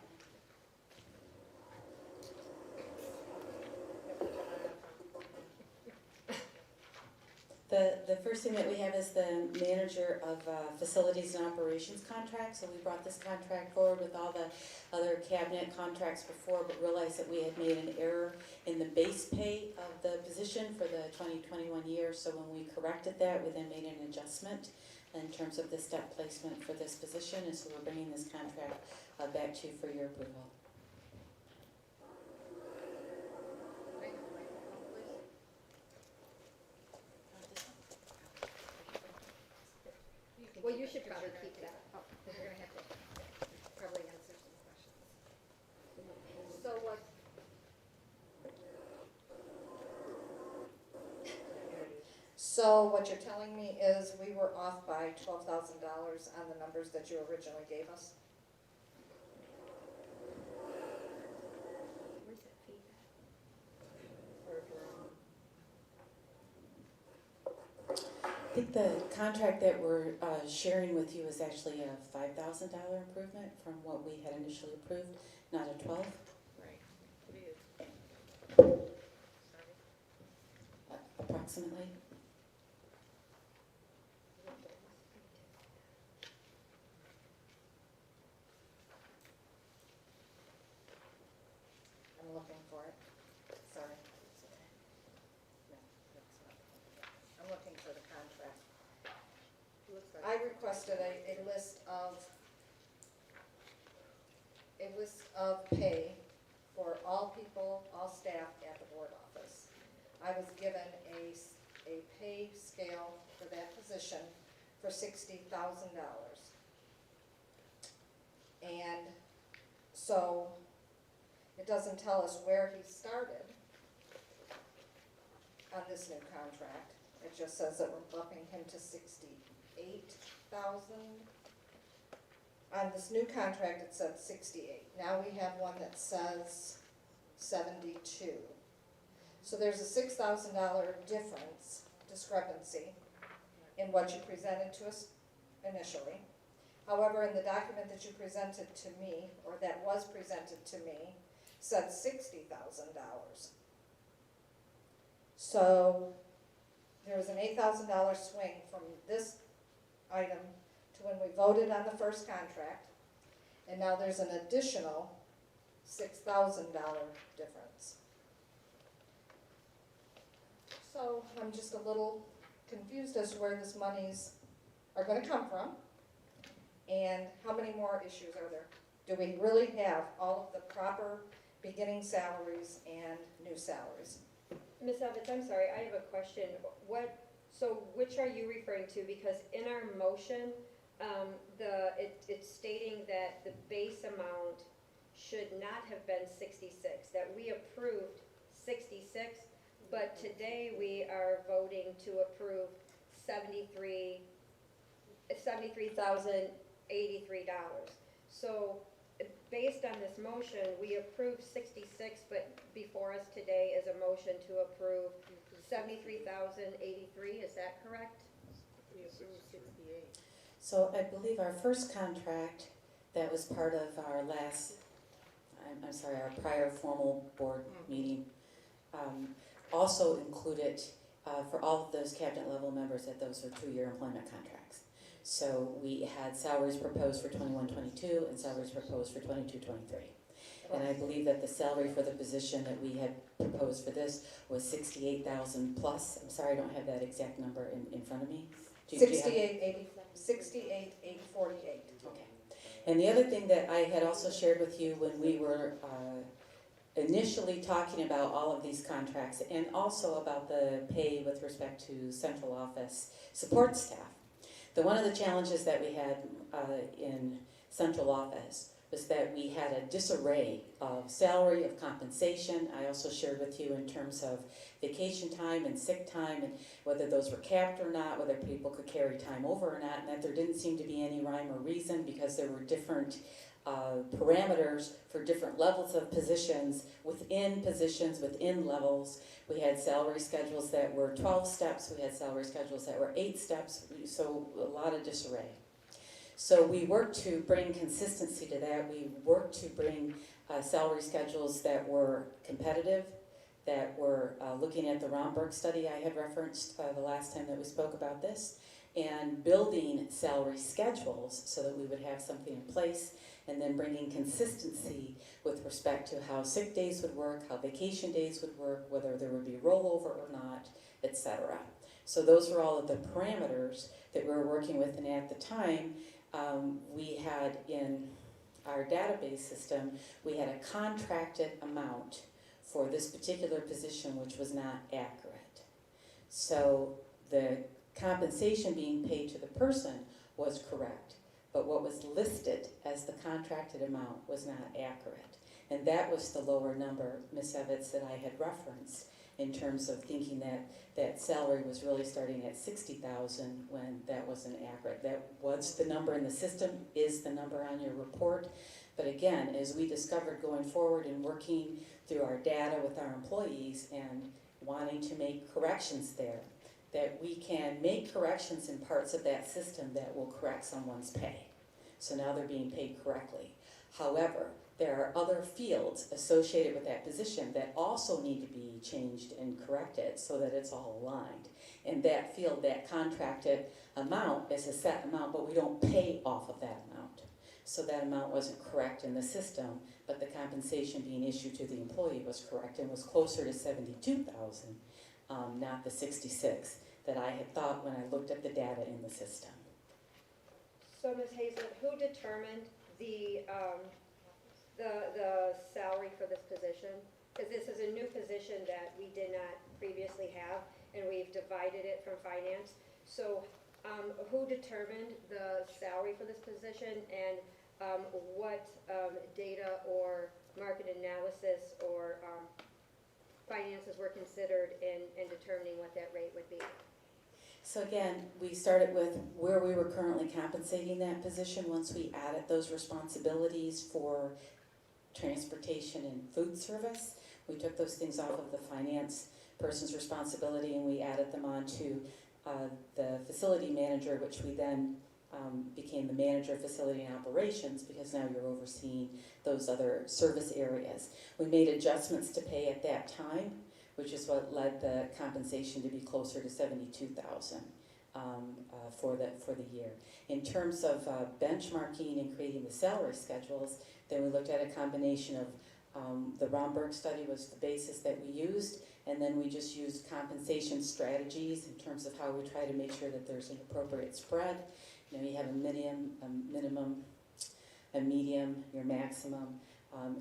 the first thing that we have is the manager of facilities and operations contract. So we brought this contract forward with all the other cabinet contracts before, but realized that we had made an error in the base pay of the position for the 2021 year. So when we corrected that, we then made an adjustment in terms of the step placement for this position, and so we're bringing this contract back to you for your approval. Well, you should probably keep that. Oh, you're gonna have to probably answer some questions. So what? So what you're telling me is we were off by $12,000 on the numbers that you originally gave us? Where's that feedback? I think the contract that we're sharing with you is actually a $5,000 improvement from what we had initially approved, not a 12, Right. It is. approximately. I'm looking for it. Sorry. No, that's not. I'm looking for the contract. I requested a list of pay for all people, all staff at the board office. I was given a pay scale for that position for $60,000. And so it doesn't tell us where he started on this new contract. It just says that we're bumping him to 68,000. On this new contract, it said 68. Now we have one that says 72. So there's a $6,000 discrepancy in what you presented to us initially. However, in the document that you presented to me, or that was presented to me, said $60,000. So there was an $8,000 swing from this item to when we voted on the first contract, and now there's an additional $6,000 difference. So I'm just a little confused as to where this monies are gonna come from, and how many more issues are there? Do we really have all of the proper beginning salaries and new salaries? Ms. Evans, I'm sorry, I have a question. So which are you referring to? Because in our motion, it's stating that the base amount should not have been 66, that we approved 66, but today we are voting to approve $73,083. So based on this motion, we approved 66, but before us today is a motion to approve 73,083, is that correct? We approved 68. So I believe our first contract that was part of our our prior formal board meeting, also included for all of those cabinet level members that those are 2-year employment contracts. So we had salaries proposed for 21-22 and salaries proposed for 22-23. And I believe that the salary for the position that we had proposed for this was 68,000 plus. I'm sorry, I don't have that exact number in front of me. Do you have it? 68,848. Okay. And the other thing that I had also shared with you when we were initially talking about all of these contracts, and also about the pay with respect to central office support staff. One of the challenges that we had in central office was that we had a disarray of salary, of compensation. I also shared with you in terms of vacation time and sick time, and whether those were capped or not, whether people could carry time over or not, and that there didn't seem to be any rhyme or reason, because there were different parameters for different levels of positions, within levels. We had salary schedules that were 12 steps, we had salary schedules that were 8 steps, so a lot of disarray. So we worked to bring consistency to that. We worked to bring salary schedules that were competitive, that were looking at the Romberg study I had referenced the last time that we spoke about this, and building salary schedules so that we would have something in place, and then bringing consistency with respect to how sick days would work, how vacation days would work, whether there would be rollover or not, etc. So those were all of the parameters that we were working with, and at the time, we had in our database system, we had a contracted amount for this particular position which was not accurate. So the compensation being paid to the person was correct, but what was listed as the contracted amount was not accurate. And that was the lower number, Ms. Evetts, that I had referenced in terms of thinking that that salary was really starting at 60,000 when that wasn't accurate. That was the number in the system, is the number on your report. But again, as we discovered going forward and working through our data with our employees and wanting to make corrections there, that we can make corrections in parts of that system that will correct someone's pay. So now they're being paid correctly. However, there are other fields associated with that position that also need to be changed and corrected so that it's all aligned. And that field, that contracted amount is a set amount, but we don't pay off of that amount. So that amount wasn't correct in the system, but the compensation being issued to the employee was correct and was closer to 72,000, not the 66 that I had thought when I looked at the data in the system. So Ms. Hazlett, who determined the salary for this position? Because this is a new position that we did not previously have, and we've divided it from finance. So who determined the salary for this position, and what data or market analysis or finances were considered in determining what that rate would be? So again, we started with where we were currently compensating that position once we added those responsibilities for transportation and food service. We took those things off of the finance person's responsibility and we added them on to the facility manager, which we then became the manager of facility and operations, because now you're overseeing those other service areas. We made adjustments to pay at that time, which is what led the compensation to be closer to 72,000 for the year. In terms of benchmarking and creating the salary schedules, then we looked at a combination of the Romberg study was the basis that we used, and then we just used compensation strategies in terms of how we try to make sure that there's an appropriate spread. You know, you have a minimum, a medium, your maximum,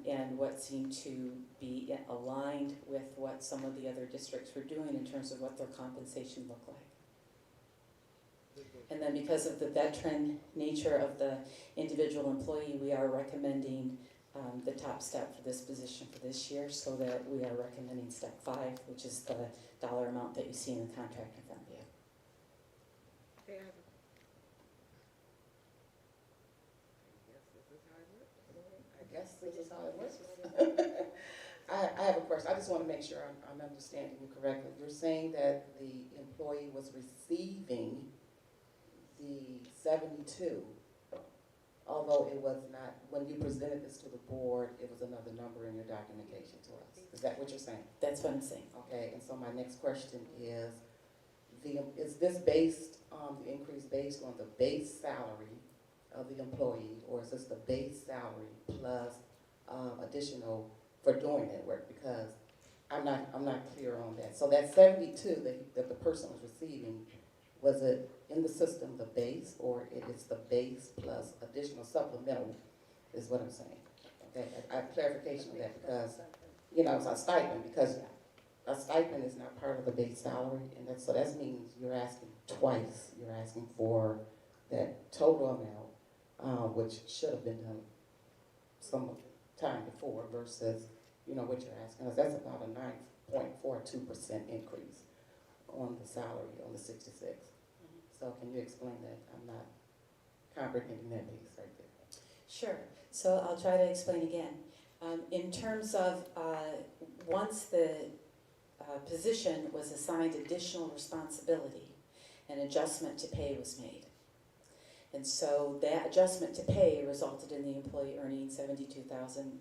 and what seemed to be aligned with what some of the other districts were doing in terms of what their compensation looked like. And then because of the veteran nature of the individual employee, we are recommending the top step for this position for this year, so that we are recommending step 5, which is the dollar amount that you see in the contract in front of you. I guess this is how it works. I have a question. I just want to make sure I'm understanding you correctly. You're saying that the employee was receiving the 72, although it was not, when you presented this to the board, it was another number in your documentation to us. Is that what you're saying? That's what I'm saying. Okay, and so my next question is this based, the increase based on the base salary of the employee, or is this the base salary plus additional for doing that work? Because I'm not clear on that. So that 72 that the person was receiving, was it in the system the base, or it is the base plus additional supplemental, is what I'm saying? Okay, I have clarification on that, because, you know, it's a stipend, because a stipend is not part of the base salary, and so that means you're asking twice. You're asking for that total amount, which should have been done some time before, versus, you know, what you're asking us. That's about a 9.42% increase on the salary on the 66. So can you explain that? I'm not comprehending that piece right there. Sure. So I'll try to explain again. In terms of once the position was assigned additional responsibility, an adjustment to pay was made. And so that adjustment to pay resulted in the employee earning $72,000,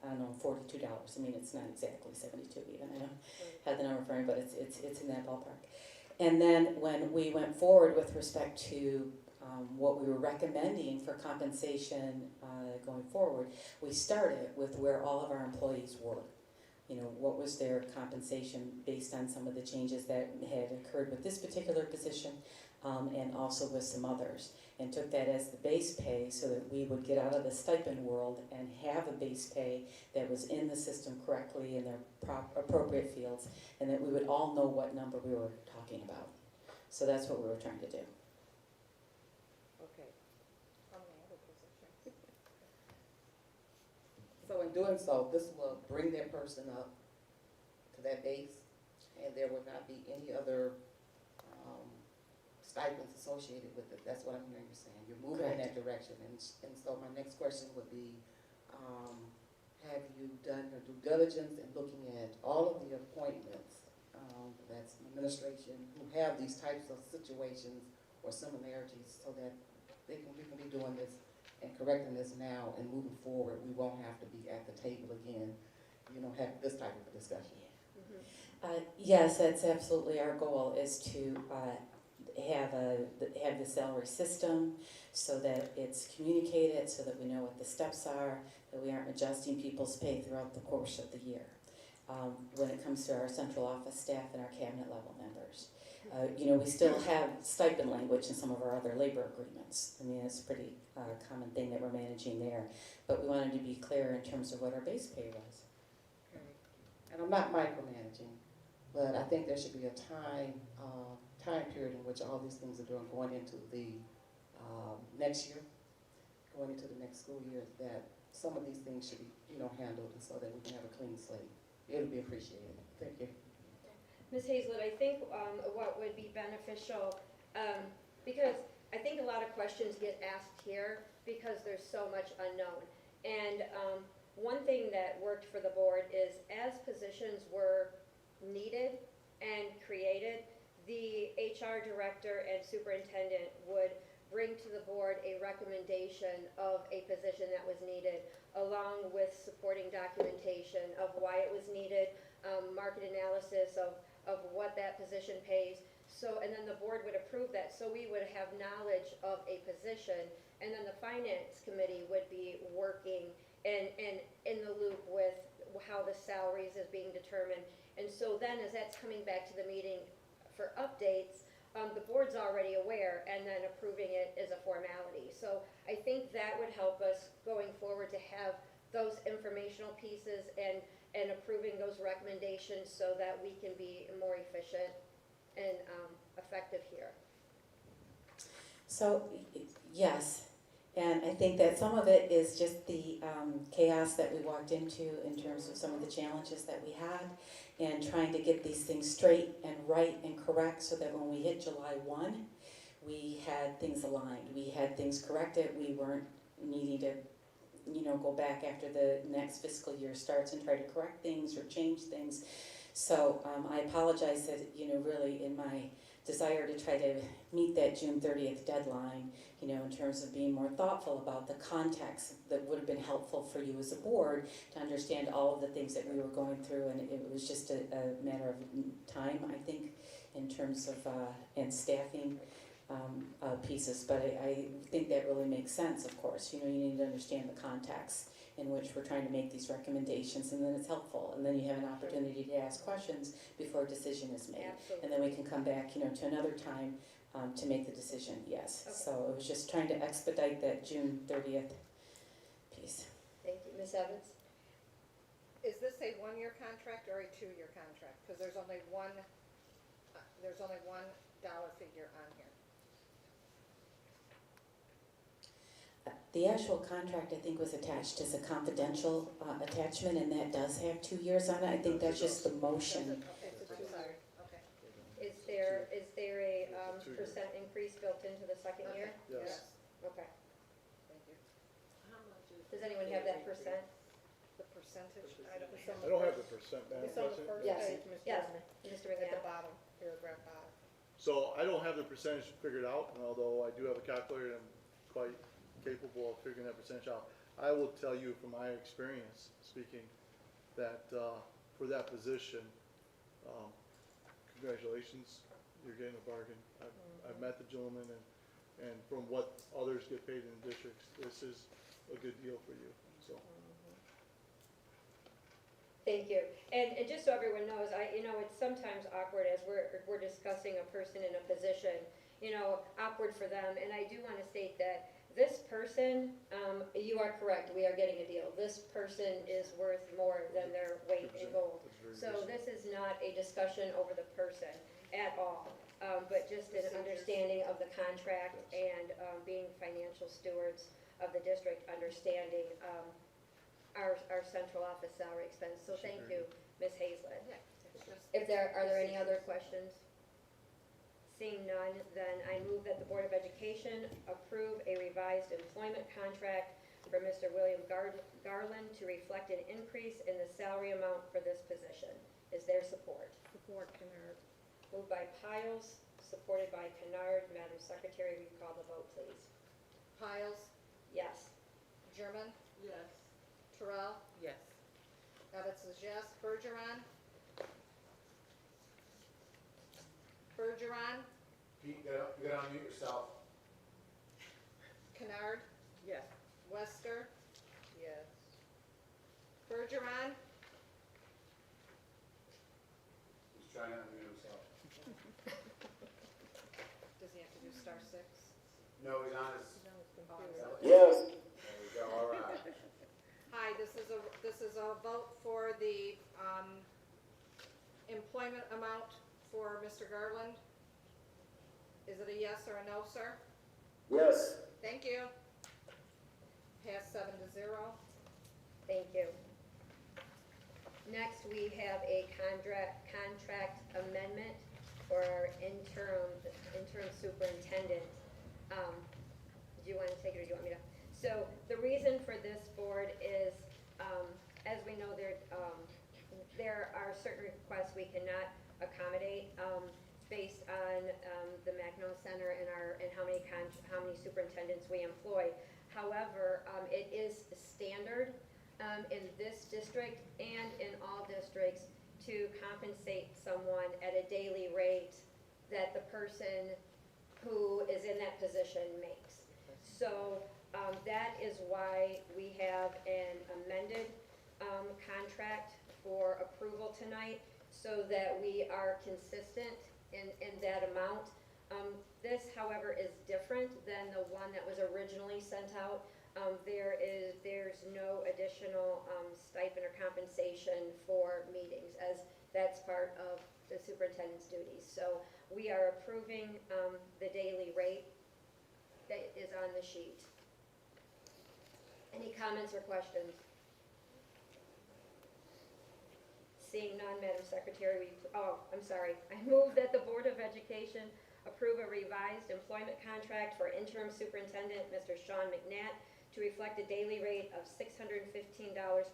I don't know, $42. I mean, it's not exactly 72 even. I don't have the number for me, but it's in that ballpark. And then when we went forward with respect to what we were recommending for compensation going forward, we started with where all of our employees were. what was their compensation based on some of the changes that had occurred with this particular position, and also with some others, and took that as the base pay so that we would get out of the stipend world and have a base pay that was in the system correctly in their appropriate fields, and that we would all know what number we were talking about. So that's what we were trying to do. Okay. So in doing so, this will bring that person up to that base, and there would not be any other stipends associated with it. That's what I'm hearing you saying. You're moving in that direction. And so my next question would be, have you done your due diligence in looking at all of the appointments, that's administration, who have these types of situations or similarities, so that we can be doing this and correcting this now, and moving forward, we won't have to be at the table again, have this type of a discussion. Yes, that's absolutely our goal, is to have the salary system so that it's communicated, so that we know what the steps are, that we aren't adjusting people's pay throughout the course of the year. When it comes to our central office staff and our cabinet level members. We still have stipend language in some of our other labor agreements. I mean, it's a pretty common thing that we're managing there. But we wanted to be clear in terms of what our base pay was. Okay. And I'm not micromanaging, but I think there should be a time period in which all these things are going into the next year, going into the next school year, that some of these things should be, handled, and so that we can have a clean slate. It'll be appreciated. Thank you. Ms. Hazlett, I think what would be beneficial, because I think a lot of questions get asked here because there's so much unknown. And one thing that worked for the board is, as positions were needed and created, the HR director and superintendent would bring to the board a recommendation of a position that was needed, along with supporting documentation of why it was needed, market analysis of what that position pays. So, and then the board would approve that, so we would have knowledge of a position, and then the finance committee would be working and in the loop with how the salaries is being determined. And so then, as that's coming back to the meeting for updates, the board's already aware, and then approving it is a formality. So I think that would help us going forward to have those informational pieces and approving those recommendations, so that we can be more efficient and effective here. So, yes, and I think that some of it is just the chaos that we walked into in terms of some of the challenges that we had, and trying to get these things straight and right and correct, so that when we hit July 1, we had things aligned, we had things corrected, we weren't needing to go back after the next fiscal year starts and try to correct things or change things. So I apologize that, really in my desire to try to meet that June 30th deadline, in terms of being more thoughtful about the context that would have been helpful for you as a board to understand all of the things that we were going through, and it was just a matter of time, I think, in terms of, and staffing pieces, but I think that really makes sense, of course. You need to understand the context in which we're trying to make these recommendations, and then it's helpful, and then you have an opportunity to ask questions before a decision is made. Absolutely. And then we can come back, to another time to make the decision, yes. Okay. So it was just trying to expedite that June 30th piece. Thank you. Ms. Evans? Is this a one-year contract or a two-year contract? Because there's only one dollar figure on here. The actual contract, I think, was attached as a confidential attachment, and that does have 2 years on it. I think that's just the motion. I'm sorry, okay. Is there a percent increase built into the second year? Yes. Okay. Thank you. Does anyone have that percent? The percentage, I don't. I don't have the percent, Madam It's on the President. first Yes. page, Mr. Yes. Chairman, Mr. at the McNabb? bottom, paragraph bottom. So I don't have the percentage figured out, and although I do have a calculator, I'm quite capable of figuring that percentage out. I will tell you from my experience speaking that for that position, congratulations, you're getting a bargain. I've met the gentleman, and from what others get paid in the districts, this is a good deal for you. So Thank you. And just so everyone knows, it's sometimes awkward as we're discussing a person in a position, awkward for them. And I do want to state that this person, you are correct, we are getting a deal. This person is worth more than their weight in gold. So this is not a discussion over the person at all, but just an understanding of the contract and being financial stewards of the district, understanding our central office salary expense. So thank you, Ms. Hazlett. Are there any other questions? Seeing none, then I move that the Board of Education approve a revised employment contract for Mr. William Garland to reflect an increase in the salary amount for this position. Is there support? Support, Kennard. Moved by Piles, supported by Kennard. Madam Secretary, will you call the vote, please? Piles, Yes. German, Yes. Terrell, Yes. Evans is yes. Bergeron? Bergeron, Pete, you gotta unmute yourself. Kennard, Yes. Wester, Yes. Bergeron, He's trying to unmute himself. does he have to do *6? No, he's on his, Yes. there we go, all right. Hi, this is a vote for the, employment amount for Mr. Garland. Is it a yes or a no, sir? Yes. Thank you. Pass 7-0. Thank you. Next, we have a contract amendment for our interim superintendent. Do you want to take it or do you want me to? So the reason for this board is, as we know, there are certain requests we cannot accommodate based on the Macno Center and how many superintendents we employ. However, it is standard in this district and in all districts to compensate someone at a daily rate that the person who is in that position makes. So that is why we have an amended contract for approval tonight, so that we are consistent in that amount. This, however, is different than the one that was originally sent out. There's no additional stipend or compensation for meetings, as that's part of the superintendent's duties. So we are approving the daily rate that is on the sheet. Any comments or questions? Seeing none, Madam Secretary, I move that the Board of Education approve a revised employment contract for interim superintendent, Mr. Sean McNatt, to reflect a daily rate of $615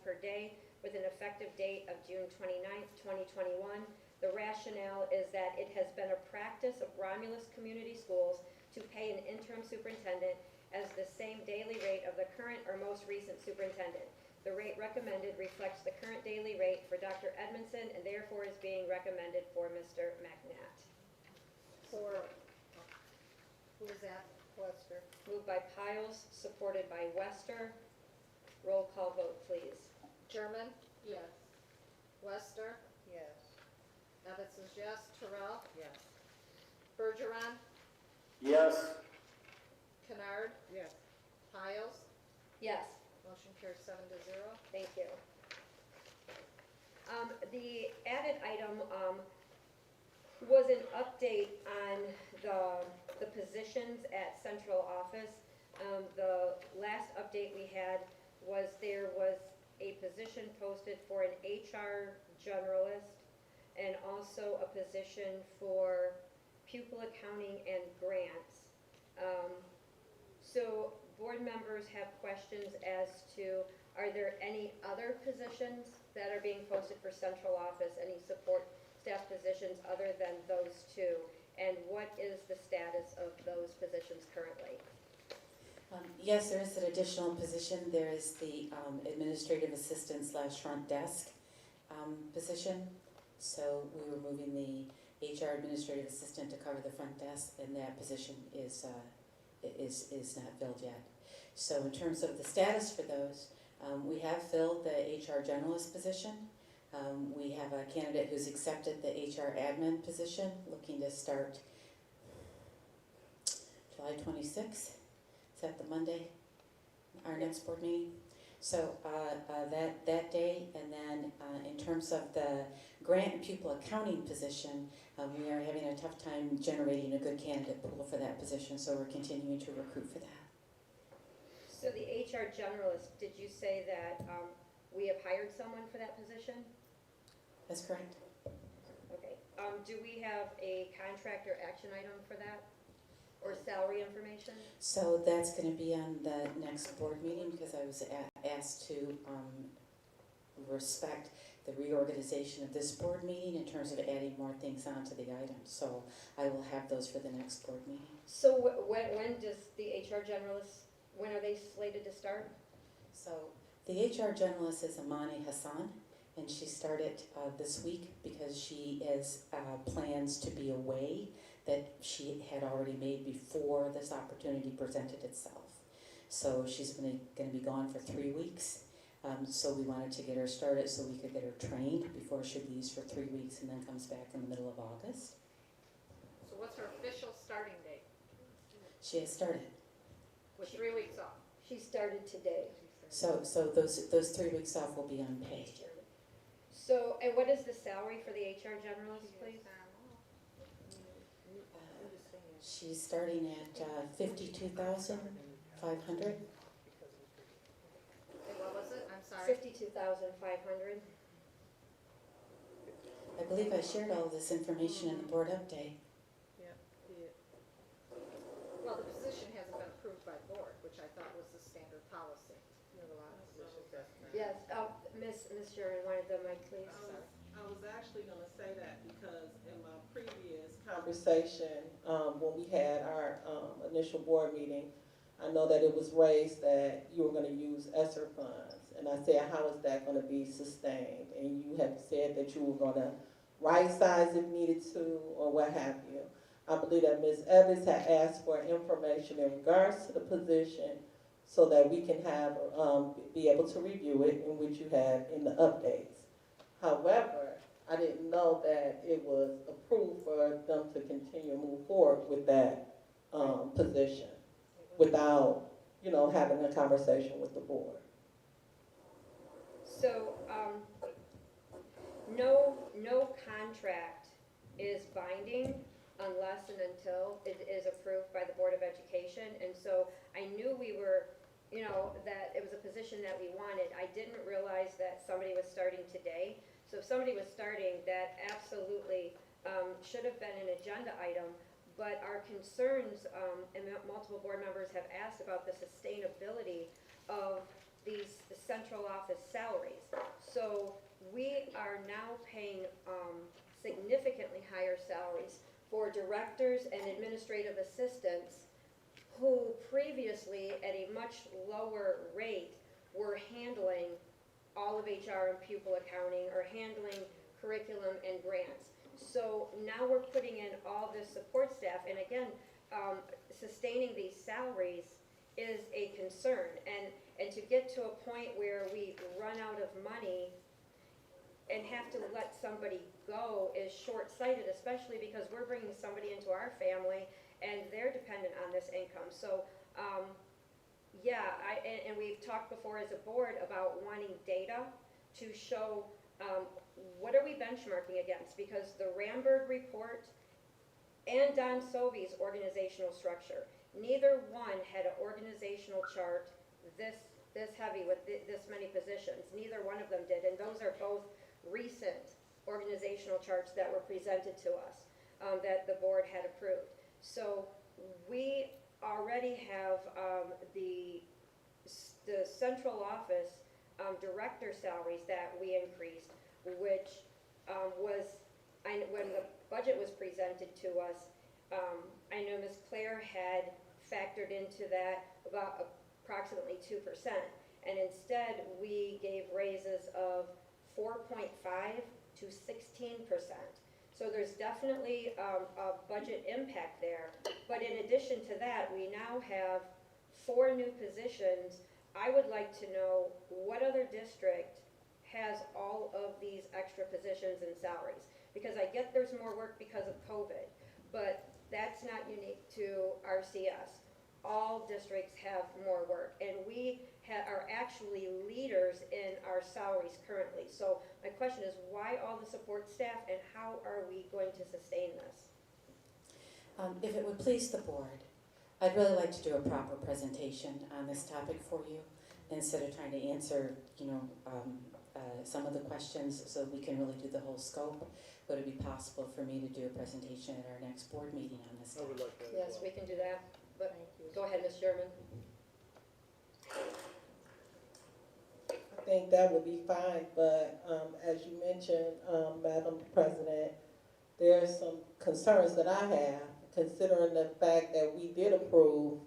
per day with an effective date of June 29th, 2021. The rationale is that it has been a practice of Romulus Community Schools to pay an interim superintendent as the same daily rate of the current or most recent superintendent. The rate recommended reflects the current daily rate for Dr. Edmondson and therefore is being recommended for Mr. McNatt. Who is that? Wester. Moved by Piles, supported by Wester. Roll call vote, please. German, Yes. Wester, Yes. Evans is yes. Terrell, Yes. Bergeron, Yes. Kennard, Yes. Piles. Yes. Motion carries 7-0. Thank you. The added item was an update on the positions at central office. The last update we had was there was a position posted for an HR generalist and also a position for pupil accounting and grants. So board members have questions as to, are there any other positions that are being posted for central office, any support staff positions other than those two? And what is the status of those positions currently? Yes, there is an additional position. There is the administrative assistant / front desk position. So we were moving the HR administrative assistant to cover the front desk, and that position is not filled yet. So in terms of the status for those, we have filled the HR generalist position. We have a candidate who's accepted the HR admin position, looking to start July 26th. Is that the Monday, our next board meeting? So that day, and then in terms of the grant and pupil accounting position, we are having a tough time generating a good candidate pool for that position, so we're continuing to recruit for that. So the HR generalist, did you say that we have hired someone for that position? That's correct. Okay. Do we have a contract or action item for that? Or salary information? So that's going to be on the next board meeting, because I was asked to respect the reorganization of this board meeting in terms of adding more things onto the item. So I will have those for the next board meeting. So when does the HR generalist, when are they slated to start? So the HR generalist is Amani Hassan, and she started this week because she has plans to be away that she had already made before this opportunity presented itself. So she's gonna be gone for 3 weeks. So we wanted to get her started so we could get her trained before she leaves for 3 weeks and then comes back in the middle of August. So what's her official starting date? She has started. With 3 weeks off? She started today. So those 3 weeks off will be unpaid. So, and what is the salary for the HR generalist, please? She's starting at $52,500. And what was it? I'm sorry. 52,500. I believe I shared all of this information in the board update. Well, the position hasn't been approved by the board, which I thought was the standard policy. You have a lot of positions that's not. Yes, Ms. Sharon wanted the mic, please. I was actually gonna say that because in my previous conversation, when we had our, initial board meeting, I know that it was raised that you were gonna use ESSER funds. And I said, how is that gonna be sustained? And you have said that you were gonna right size if needed to, or what have you. I believe that Ms. Evans had asked for information in regards to the position so that we can have, be able to review it, in which you had in the updates. However, I didn't know that it was approved for them to continue to move forward with that, position without, having a conversation with the board. So, no contract is binding unless and until it is approved by the Board of Education. And so I knew we were, that it was a position that we wanted. I didn't realize that somebody was starting today. So if somebody was starting, that absolutely should have been an agenda item. But our concerns, and multiple board members have asked about the sustainability of the central office salaries. So we are now paying significantly higher salaries for directors and administrative assistants who previously, at a much lower rate, were handling all of HR and pupil accounting, or handling curriculum and grants. So now we're putting in all this support staff, and again, sustaining these salaries is a concern. And to get to a point where we run out of money and have to let somebody go is short-sighted, especially because we're bringing somebody into our family and they're dependent on this income. So, and we've talked before as a board about wanting data to show what are we benchmarking against, because the Ramberg report and Don Sovey's organizational structure, neither one had an organizational chart this heavy with this many positions. Neither one of them did, and those are both recent organizational charts that were presented to us that the board had approved. So we already have the central office director salaries that we increased, which when the budget was presented to us, I know Ms. Claire had factored into that about approximately 2%, and instead we gave raises of 4.5 to 16%. So there's definitely a budget impact there. But in addition to that, we now have 4 new positions. I would like to know what other district has all of these extra positions and salaries? Because I get there's more work because of COVID, but that's not unique to RCS. All districts have more work, and we are actually leaders in our salaries currently. So my question is, why all the support staff, and how are we going to sustain this? If it would please the board, I'd really like to do a proper presentation on this topic for you, instead of trying to answer, some of the questions, so we can really do the whole scope. Would it be possible for me to do a presentation at our next board meeting on this I would topic? like that as Yes, well. we can do that, but Thank you. go ahead, Ms. Sherman. I think that would be fine, but as you mentioned, Madam President, there are some concerns that I have, considering the fact that we did approve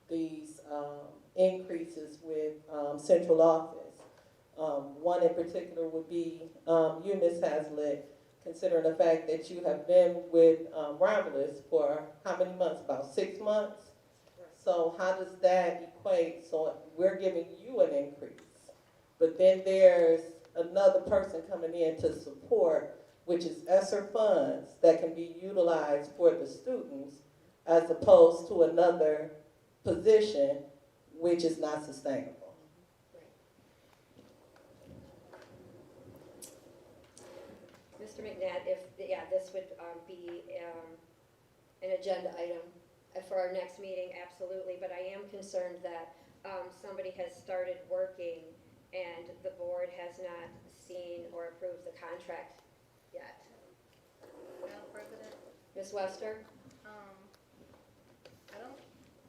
these increases with central office. One in particular would be you, Ms. Hazlitt, considering the fact that you have been with Romulus for how many months? About 6 months? So how does that equate? So we're giving you an increase, but then there's another person coming in to support, which is ESSER funds that can be utilized for the students, as opposed to another position, which is not sustainable. Mr. McNatt, this would be an agenda item for our next meeting, absolutely, but I am concerned that somebody has started working and the board has not seen or approved the contract yet. Madam President, Ms. Wester? I don't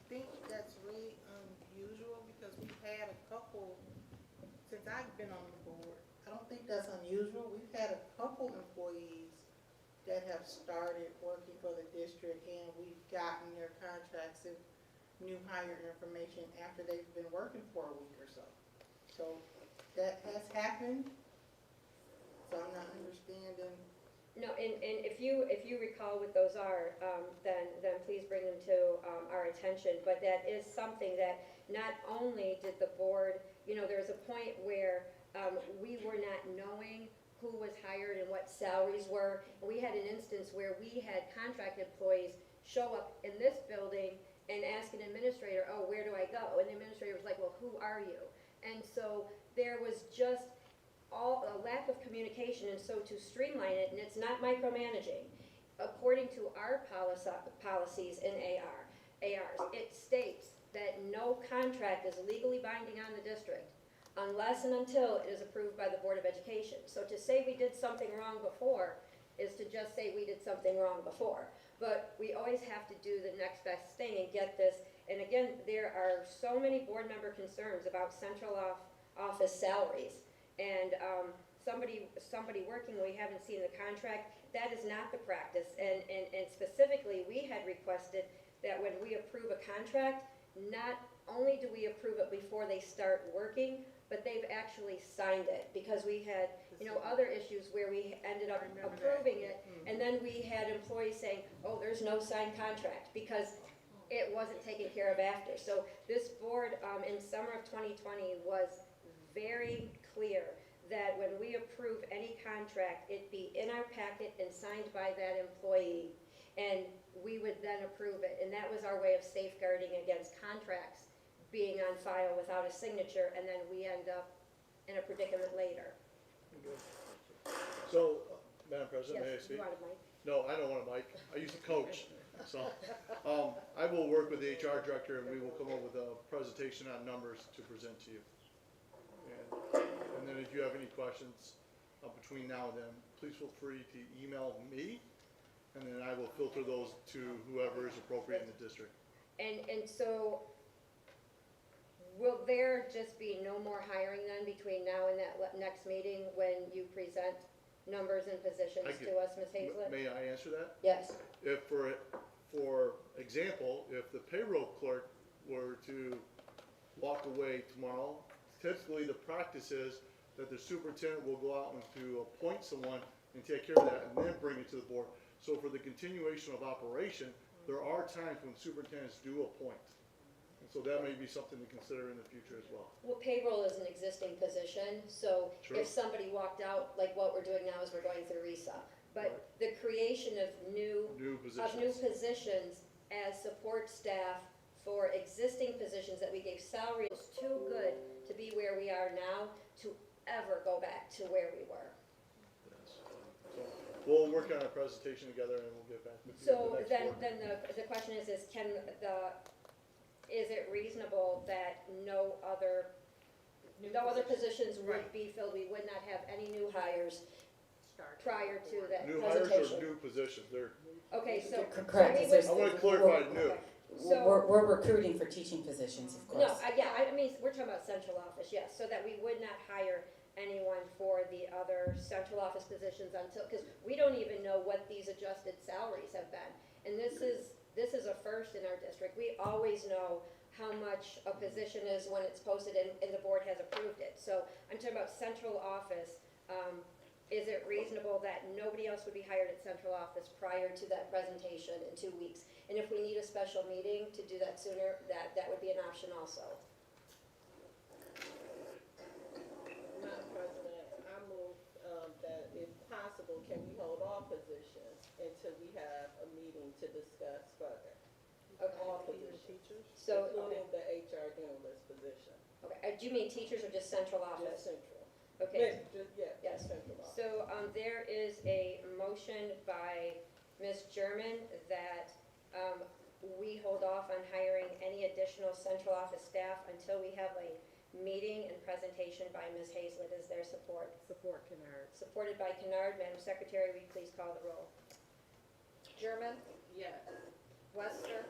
think that's really unusual, because we've had a couple, since I've been on the board, I don't think that's unusual. We've had a couple employees that have started working for the district, and we've gotten their contracts and new hire information after they've been working for a week or so. So that has happened, so I'm not understanding. No, and if you recall what those are, then please bring them to our attention. But that is something that not only did the board, there's a point where we were not knowing who was hired and what salaries were. We had an instance where we had contract employees show up in this building and ask an administrator, oh, where do I go? And the administrator was like, well, who are you? And so there was just a lack of communication, and so to streamline it, and it's not micromanaging, according to our policies in ARs, it states that no contract is legally binding on the district unless and until it is approved by the Board of Education. So to say we did something wrong before is to just say we did something wrong before. But we always have to do the next best thing and get this. And again, there are so many board member concerns about central office salaries. And somebody working, we haven't seen the contract. That is not the practice. And specifically, we had requested that when we approve a contract, not only do we approve it before they start working, but they've actually signed it. Because we had, other issues where we ended up approving it, and then we had employees saying, oh, there's no signed contract, because it wasn't taken care of after. So this board, in summer of 2020, was very clear that when we approve any contract, it be in our packet and signed by that employee, and we would then approve it. And that was our way of safeguarding against contracts being on file without a signature, and then we end up in a predicament later. So, Madam President, may I Yes, speak? you want a mic? No, I don't want a mic. I used to coach. So, I will work with the HR director, and we will come up with a presentation on numbers to present to you. And then if you have any questions between now and then, please feel free to email me, and then I will filter those to whoever is appropriate in the district. And so, will there just be no more hiring then between now and that next meeting when you present numbers and positions to us, Ms. Hazlett? May I answer that? Yes. If, for example, if the payroll clerk were to walk away tomorrow, typically the practice is that the superintendent will go out and to appoint someone and take care of that and then bring it to the board. So for the continuation of operation, there are times when superintendents do appoint. So that may be something to consider in the future as well. Well, payroll is an existing position, so True. if somebody walked out, like what we're doing now is we're going through RESA. But the creation of new New positions positions. as support staff for existing positions that we gave salary is too good to be where we are now to ever go back to where we were. Yes. So we'll work on our presentation together and we'll get back with you. So at the next then board. the question is is it reasonable that no other positions would be filled? We would not have any new hires prior to that New hires presentation? or new positions, they're, Okay, so. Correct, so we is there- would- I wanna clarify new. Okay. So- We're recruiting for teaching positions, of course. No, I mean, we're talking about central office, yes, so that we would not hire anyone for the other central office positions until, because we don't even know what these adjusted salaries have been. And this is a first in our district. We always know how much a position is when it's posted and the board has approved it. So I'm talking about central office. Is it reasonable that nobody else would be hired at central office prior to that presentation in 2 weeks? And if we need a special meeting to do that sooner, that would be an option also. Madam President, I move, that if possible, can we hold all positions until we have a meeting to discuss further? Okay. All positions, So, including the HR generalist position, okay, do you mean teachers or just central just office? central. Okay, Yeah, Yes. central office. so, there is a motion by Ms. German that, we hold off on hiring any additional central office staff until we have a meeting and presentation by Ms. Hazlett. Is there support? Support Kennard. Supported by Kennard. Madam Secretary, will you please call the roll? German, Yes. Wester,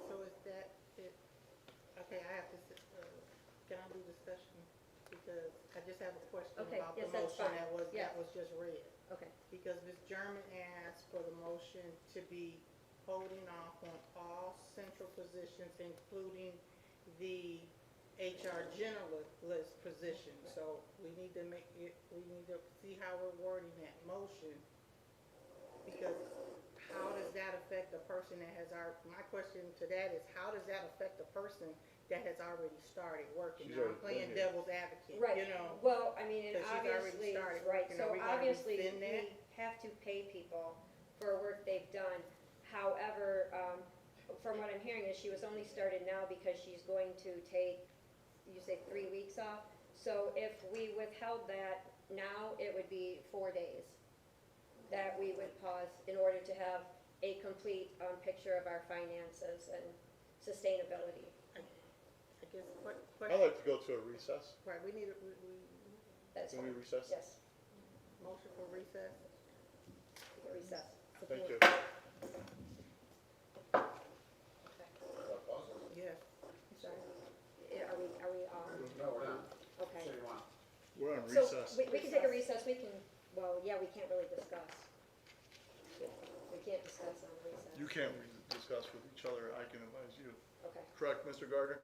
So is that it? Okay, I have to, can I do discussion? Because I just have a question Okay, about the yes, that's motion fine. Yeah. that was just read. Okay. Because Ms. German asked for the motion to be holding off on all central positions, including the HR generalist position. So we need to see how we're wording that motion. Because how does that affect the person that has my question to that is, how does that affect the person that has already started working? She's Now, I'm already playing been here. devil's advocate, Right. you know? Well, I mean, and Because she's already obviously, started right, working. so Are we gonna obviously, rescind that? we have to pay people for work they've done. However, from what I'm hearing is she was only started now because she's going to take, you say 3 weeks off? So if we withheld that now, it would be 4 days that we would pause in order to have a complete picture of our finances and sustainability. I guess, I'd like to go to a recess. right, we need That's Can we fine. recess? Yes, motion for recess? we can recess. Thank you. Yes. Are we on? No, we're not. Okay. So you want? We're on So, recess. we can take a recess, we can, well, yeah, we can't really discuss. We can't discuss on recess. You can't discuss with each other, I can advise you. Okay. Correct, Mr. Gardner?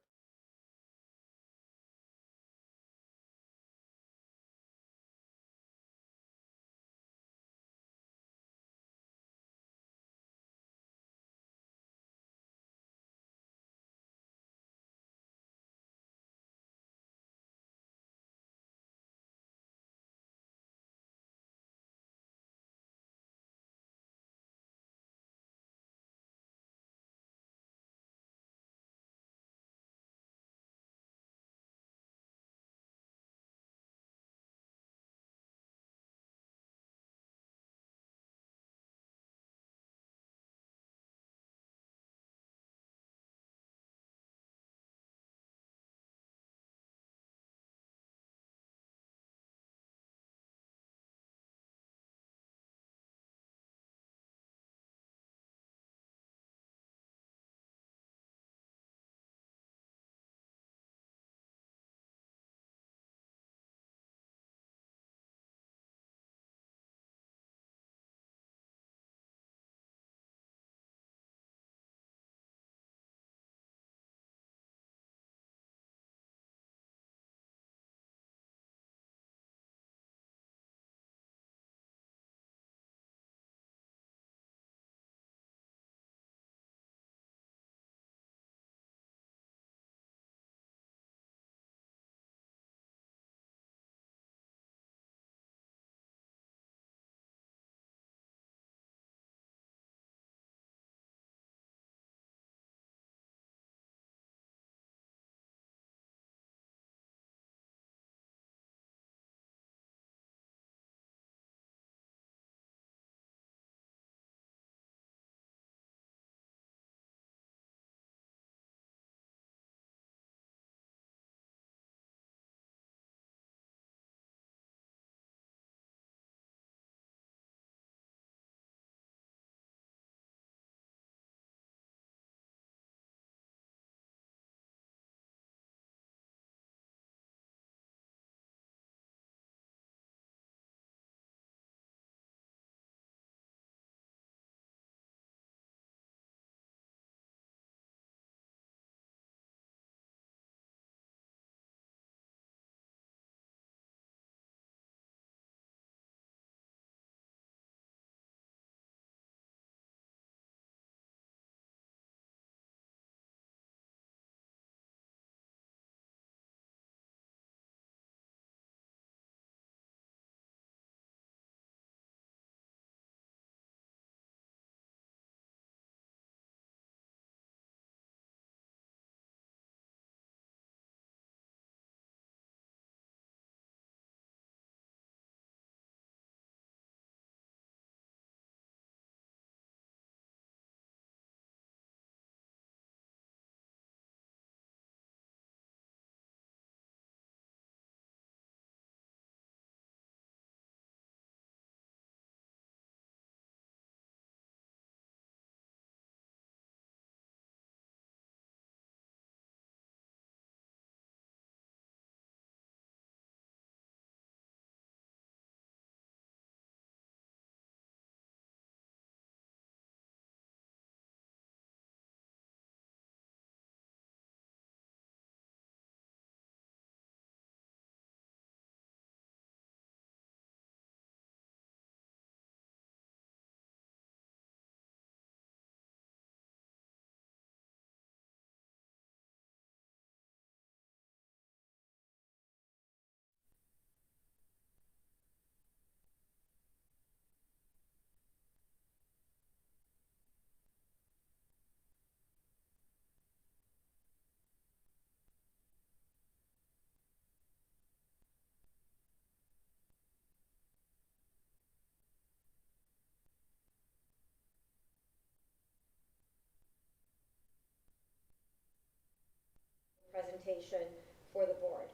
presentation for the board.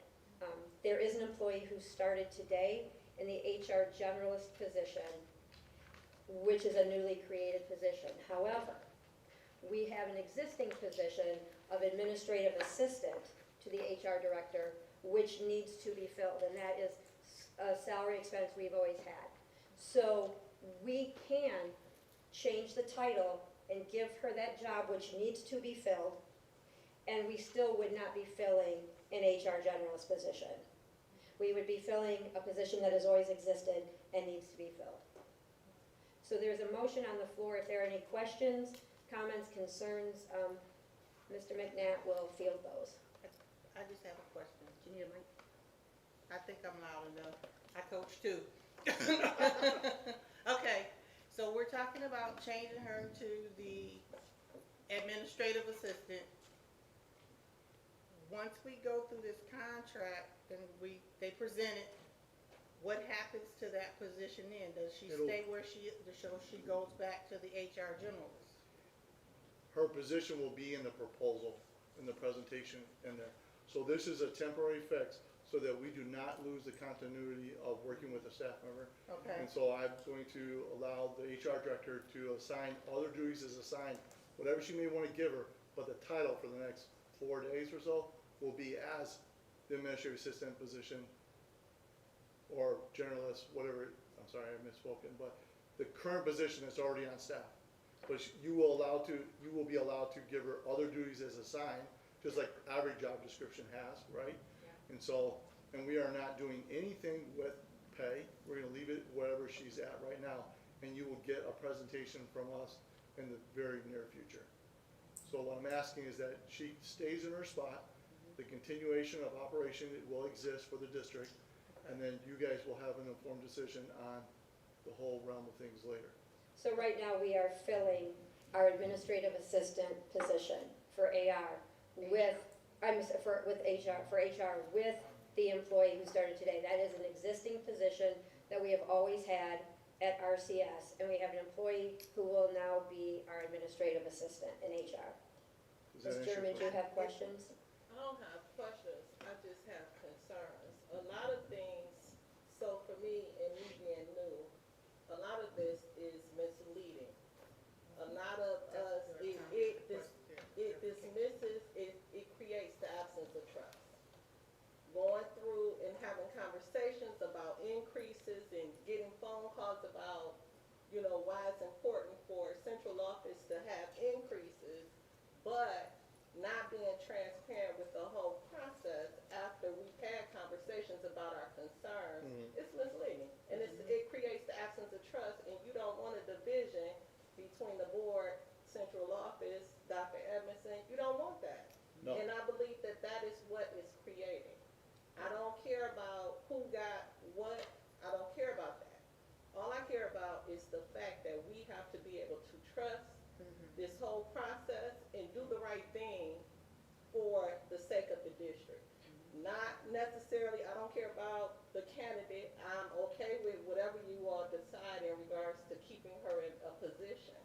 There is an employee who started today in the HR generalist position, which is a newly created position. However, we have an existing position of administrative assistant to the HR director, which needs to be filled, and that is a salary expense we've always had. So we can change the title and give her that job, which needs to be filled, and we still would not be filling an HR generalist position. We would be filling a position that has always existed and needs to be filled. So there's a motion on the floor. If there are any questions, comments, concerns, Mr. McNatt will field those. I just have a question. Do you need a mic? I think I'm loud enough. I coach too. Okay, so we're talking about changing her to the administrative assistant. Once we go through this contract and they present it, what happens to that position then? Does she stay where she is, so she goes back to the HR generalist? Her position will be in the proposal, in the presentation in there. So this is a temporary fix so that we do not lose the continuity of working with a staff member. Okay. And so I'm going to allow the HR director to assign other duties as assigned, whatever she may want to give her, but the title for the next 4 days or so will be as the administrative assistant position or generalist, whatever, I'm sorry, I misspoken, but the current position is already on staff. But you will be allowed to give her other duties as assigned, just like every job description has, right? And so, and we are not doing anything with pay. We're gonna leave it wherever she's at right now, and you will get a presentation from us in the very near future. So what I'm asking is that she stays in her spot, the continuation of operation will exist for the district, and then you guys will have an informed decision on the whole realm of things later. So right now, we are filling our administrative assistant position for AR with, for HR with the employee who started today. That is an existing position that we have always had at RCS, and we have an employee who will now be our administrative assistant in HR. Does that Ms. answer your German, do you question? have questions? I don't have questions, I just have concerns. A lot of things, so for me, and me being new, a lot of this is misleading. A lot of us, it dismisses, it creates the absence of trust. Going through and having conversations about increases and getting phone calls about, why it's important for central office to have increases, but not being transparent with the whole process after we've had conversations about our concerns, it's misleading. And it creates the absence of trust, and you don't want a division between the board, central office, Dr. Edmondson. You don't want that. No. And I believe that that is what is creating. I don't care about who got what. I don't care about that. All I care about is the fact that we have to be able to trust this whole process and do the right thing for the sake of the district. Not necessarily, I don't care about the candidate. I'm okay with whatever you all decide in regards to keeping her in a position.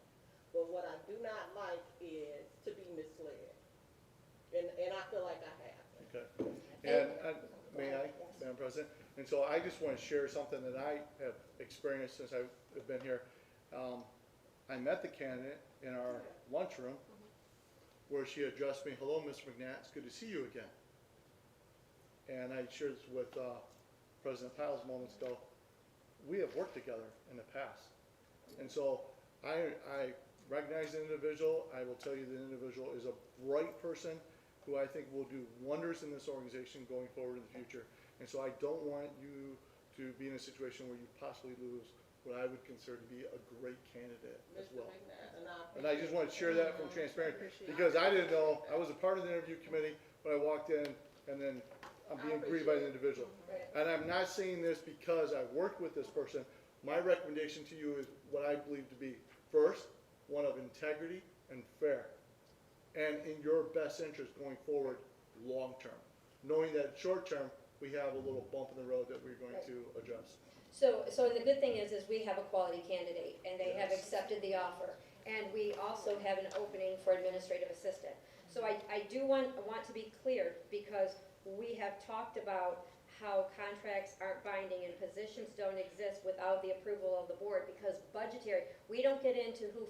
But what I do not like is to be misled. And I feel like I have. Okay. And may I, Madam President? And so I just want to share something that I have experienced since I've been here. I met the candidate in our lunchroom where she addressed me, "Hello, Mr. McNatt, it's good to see you again." And I shared this with President Piles moments ago. We have worked together in the past. And so I recognize the individual. I will tell you the individual is a bright person who I think will do wonders in this organization going forward in the future. And so I don't want you to be in a situation where you possibly lose what I would consider to be a great candidate as Mr. well. McNabb, And I just want to share that from transparency, because I didn't know, I was a part of the interview committee, but I walked in and then I'm being greeted by the individual. And I'm not saying this because I worked with this person. My recommendation to you is what I believe to be, first, one of integrity and fair, and in your best interest going forward, long-term. Knowing that short-term, we have a little bump in the road that we're going to address. So the good thing is we have a quality candidate, and they have accepted the offer. And we also have an opening for administrative assistant. So I do want to be clear, because we have talked about how contracts aren't binding and positions don't exist without the approval of the board, because budgetary, we don't get into who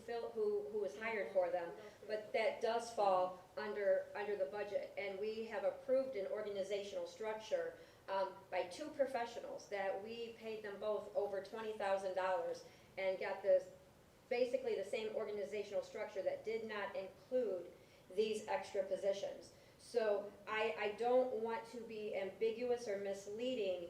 was hired for them, but that does fall under the budget. And we have approved an organizational structure by two professionals that we paid them both over $20,000 and got basically the same organizational structure that did not include these extra positions. So I don't want to be ambiguous or misleading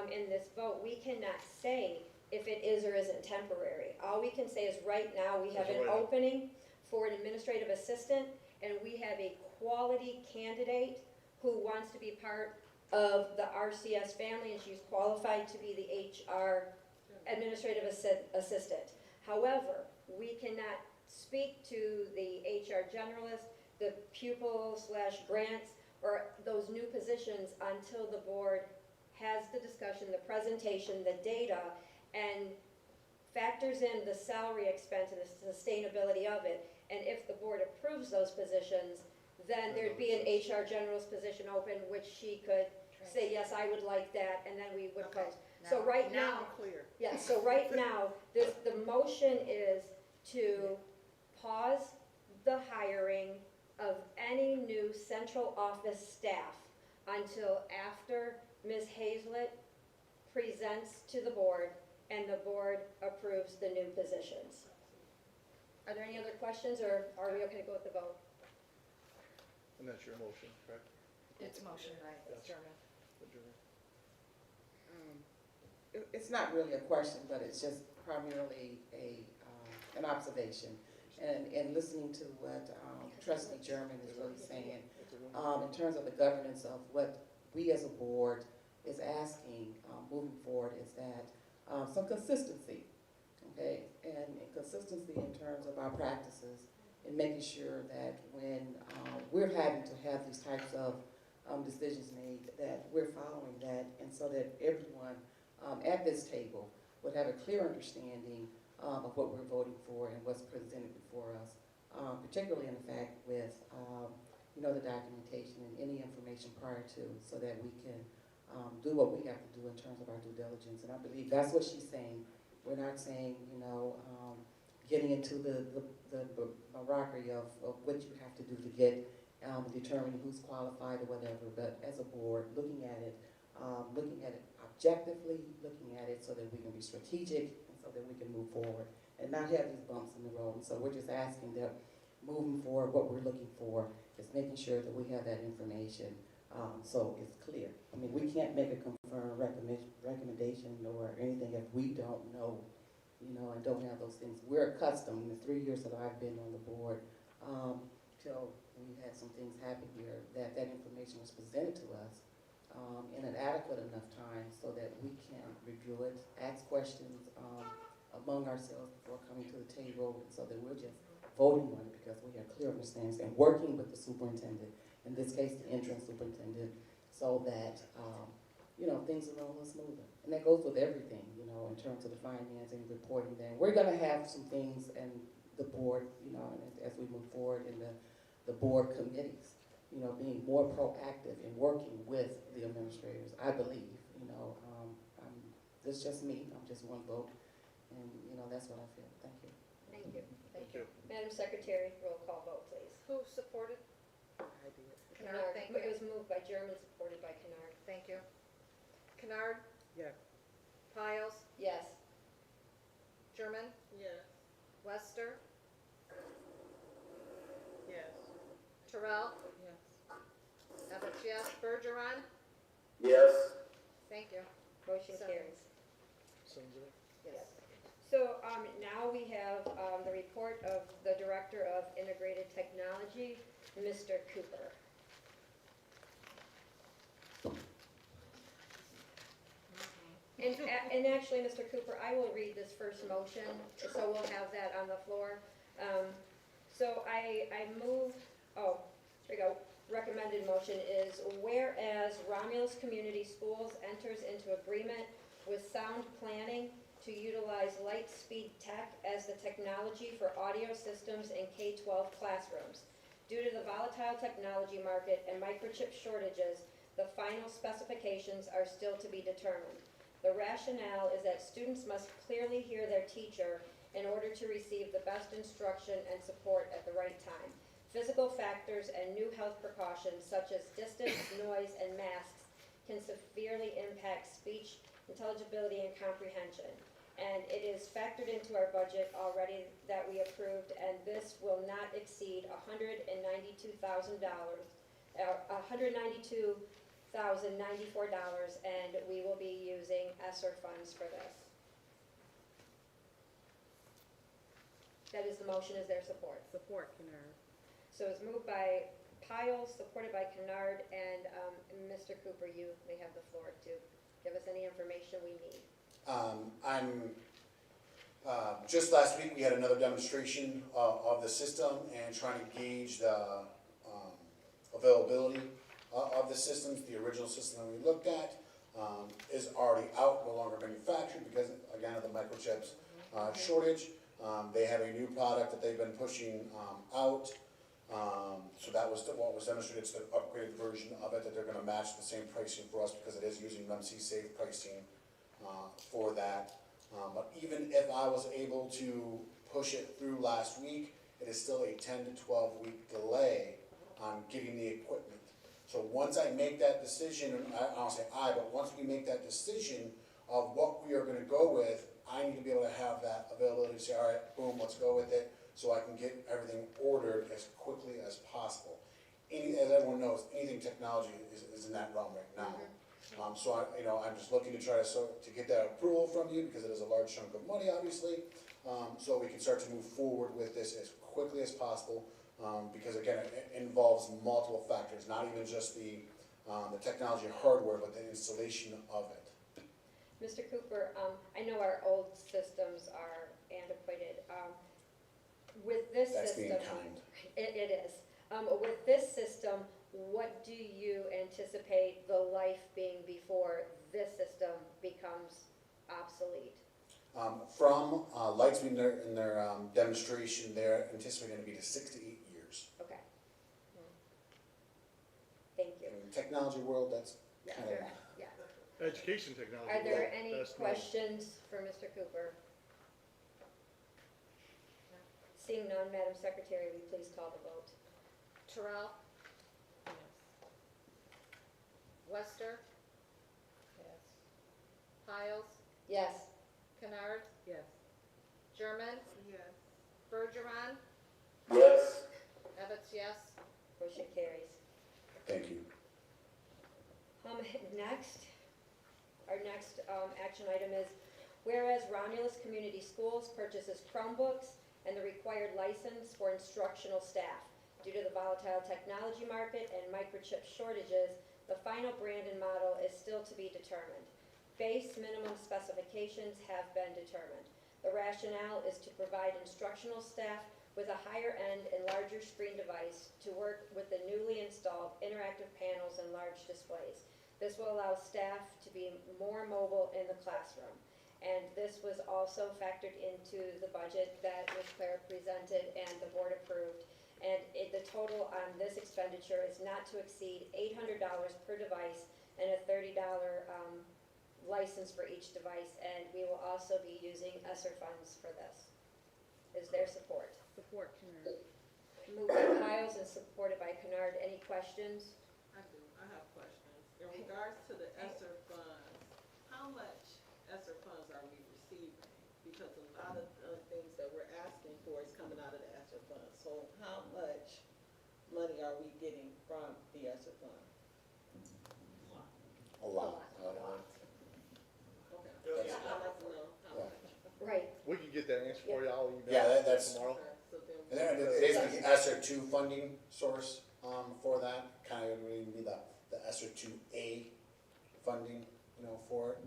in this vote. We cannot say if it is or isn't temporary. All we can say is right now, we have an opening for an administrative assistant, and we have a quality candidate who wants to be part of the RCS family, and she's qualified to be the HR administrative assistant. However, we cannot speak to the HR generalist, the pupil/grants, or those new positions until the board has the discussion, the presentation, the data, and factors in the salary expense and the sustainability of it. And if the board approves those positions, then there'd be an HR generalist position open, which she could say, yes, I would like that, and then we would post. So right now, I'm clear. yeah, so right now, the motion is to pause the hiring of any new central office staff until after Ms. Hazlett presents to the board and the board approves the new positions. Are there any other questions, or are we okay to go with the vote? And that's your motion, correct? It's motion by German. Adjourn. It's not really a question, but it's just primarily an observation. And listening to what Trustee German is really saying, in terms of the governance of what we as a board is asking moving forward, is that some consistency, okay? And consistency in terms of our practices, and making sure that when we're having to have these types of decisions made, that we're following that, and so that everyone at this table would have a clear understanding of what we're voting for and what's presented before us, particularly in the fact with, the documentation and any information prior to, so that we can do what we have to do in terms of our due diligence. And I believe that's what she's saying. We're not saying, getting into the bureaucracy of what you have to do to get determining who's qualified or whatever, but as a board, looking at it objectively, looking at it so that we can be strategic and so that we can move forward and not have these bumps in the road. And so we're just asking that moving forward, what we're looking for is making sure that we have that information so it's clear. I mean, we can't make a confirmed recommendation or anything if we don't know, and don't have those things. We're accustomed in the 3 years that I've been on the board, till we had some things happen here, that information was presented to us in an adequate enough time so that we can review it, ask questions among ourselves before coming to the table, so that we're just voting on it because we have clear understandings and working with the superintendent, in this case the interim superintendent, so that things are a little smoother. And that goes with everything, in terms of the financing, reporting. Then we're going to have some things in the board, as we move forward in the board committees, being more proactive in working with the administrators. I believe, this is just me. I'm just one vote, and that's what I feel. Thank you. Thank you. Thank you. Madam Secretary, roll call vote, please. Who supported? I did. Kennard, thank you. It was moved by German, supported by Kennard. Thank you. Kennard? Yes. Piles? Yes. German? Yes. Lester? Yes. Terrell? Yes. Evans, yes. Bergeron? Yes. Thank you. Motion So- carries. Sounds good. Yes. So now we have the report of the Director of Integrated Technology, Mr. Cooper. And actually, Mr. Cooper, I will read this first motion, so we'll have that on the floor. So I move, here we go. Recommended motion is, whereas Romulus Community Schools enters into agreement with Sound Planning to utilize Lightspeed Tech as the technology for audio systems in K-12 classrooms. Due to the volatile technology market and microchip shortages, the final specifications are still to be determined. The rationale is that students must clearly hear their teacher in order to receive the best instruction and support at the right time. Physical factors and new health precautions such as distance, noise, and masks can severely impact speech, intelligibility, and comprehension. And it is factored into our budget already that we approved, and this will not exceed $192,094, and we will be using ESSER funds for this. That is the motion. Is there support? Support, Kennard. So it's moved by Piles, supported by Kennard, and Mr. Cooper, you may have the floor to give us any information we need. Just last week, we had another demonstration of the system and trying to gauge the availability of the systems. The original system that we looked at is already out, no longer manufactured because, again, of the microchips shortage. They have a new product that they've been pushing out. So that was what was demonstrated. It's the upgraded version of it that they're going to match the same pricing for us because it is using RMC safe pricing for that. But even if I was able to push it through last week, it is still a 10 to 12 week delay on getting the equipment. So once I make that decision, and I don't say but once we make that decision of what we are going to go with, I need to be able to have that availability to say, all right, boom, let's go with it, so I can get everything ordered as quickly as possible. As everyone knows, anything technology is in that realm right now. So I'm just looking to try to get that approval from you because it is a large chunk of money, obviously, so we can start to move forward with this as quickly as possible. Because again, it involves multiple factors, not even just the technology hardware, but the installation of it. Mr. Cooper, I know our old systems are antiquated. With this That's system, being kind. it is. With this system, what do you anticipate the life being before this system becomes obsolete? From Lightspeed in their demonstration, they're anticipating to be to 6 to 8 years. Okay. Thank you. In the technology world, that's Yeah, kind of sure. Yeah. Education technology. Are there well, any that's no- questions for Mr. Cooper? Seeing none, Madam Secretary, will you please call the vote? Terrell? Lester? Yes. Piles? Yes. Kennard? Yes. German? Yes. Bergeron? Yes. Evetts, yes. Motion carries. Thank you. Our next action item is, whereas Romulus Community Schools purchases Chromebooks and the required license for instructional staff. Due to the volatile technology market and microchip shortages, the final brand and model is still to be determined. Base minimum specifications have been determined. The rationale is to provide instructional staff with a higher end and larger screen device to work with the newly installed interactive panels and large displays. This will allow staff to be more mobile in the classroom. And this was also factored into the budget that Ms. Claire presented and the board approved. And the total on this expenditure is not to exceed $800 per device and a $30 license for each device. And we will also be using ESSER funds for this. Is there support? Support, Kennard. Moved by Piles and supported by Kennard. Any questions? I do, I have questions. In regards to the ESSER funds, how much ESSER funds are we receiving? Because a lot of the things that we're asking for is coming out of the ESSER funds. So how much money are we getting from the ESSER fund? A lot. Okay, I'd like to know how much. Right. We can get that answer for you, I'll email Yeah, it that's- tomorrow. Okay, so then. And then it is the ESSER 2 funding source for that. Kind of would be the ESSER 2A funding, for it.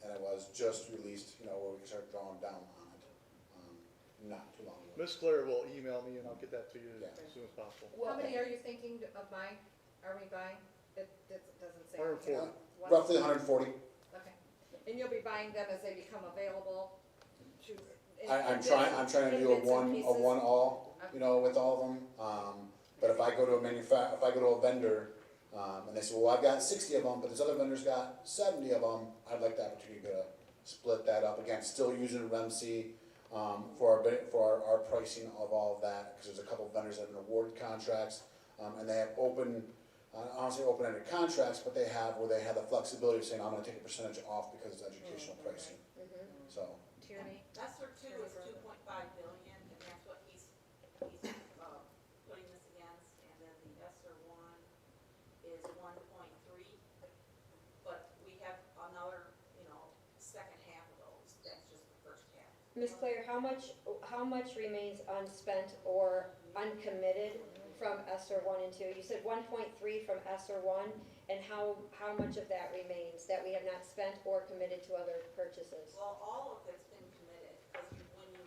And it was just released, where we can start drawing down on it. Not too long ago. Ms. Claire will email me and I'll get that to you Yeah. as soon as possible. How many are you thinking of buying? Are we buying? It doesn't say. 140. Roughly 140. Okay. And you'll be buying them as they become available to? I'm trying to do a in bits and one pieces? all, Okay. with all of them. But if I go to if I go to a vendor, and they say, well, I've got 60 of them, but this other vendor's got 70 of them, I'd like the opportunity to split that up. Again, still using REMC, for our pricing of all of that, because there's a couple of vendors that have been awarded contracts, and they have open, honestly, open-ended contracts, but they have the flexibility of saying, I'm gonna take a percentage off because it's educational pricing, so. Tierney? ESSER two is 2.5 billion, and that's what he's putting this against, and then the ESSER one is 1.3. But we have another, second half of those, that's just the first half. Ms. Claire, how much remains unspent or uncommitted from ESSER 1 and 2? You said 1.3 from ESSER 1, and how much of that remains that we have not spent or committed to other purchases? Well, all of it's been committed, because when you,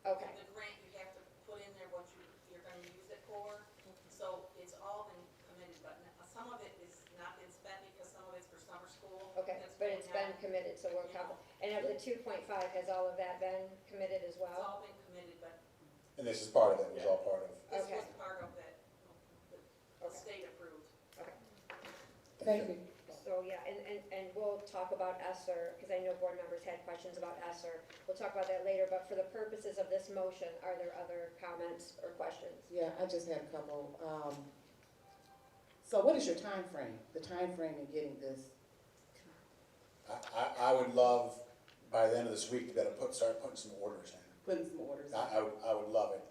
Okay, the grant, you have to put in there what you're gonna use it for, so it's all been committed, but some of it is not been spent because some of it's for summer school. okay, That's but it's going been on. committed, so we're confident. And of the 2.5, has all of that been committed as It's well? all been committed, but And this is part of it, it was all part of. this Okay. was part of that, the Okay. state approved. Okay. Thank you. So, yeah, and we'll talk about ESSER, because I know board members had questions about ESSER. We'll talk about that later, but for the purposes of this motion, are there other comments or questions? Yeah, I just had a couple. So what is your time frame? The time frame in getting this? I would love, by the end of this week, to be able to start putting some orders in. Putting some orders? I would love it.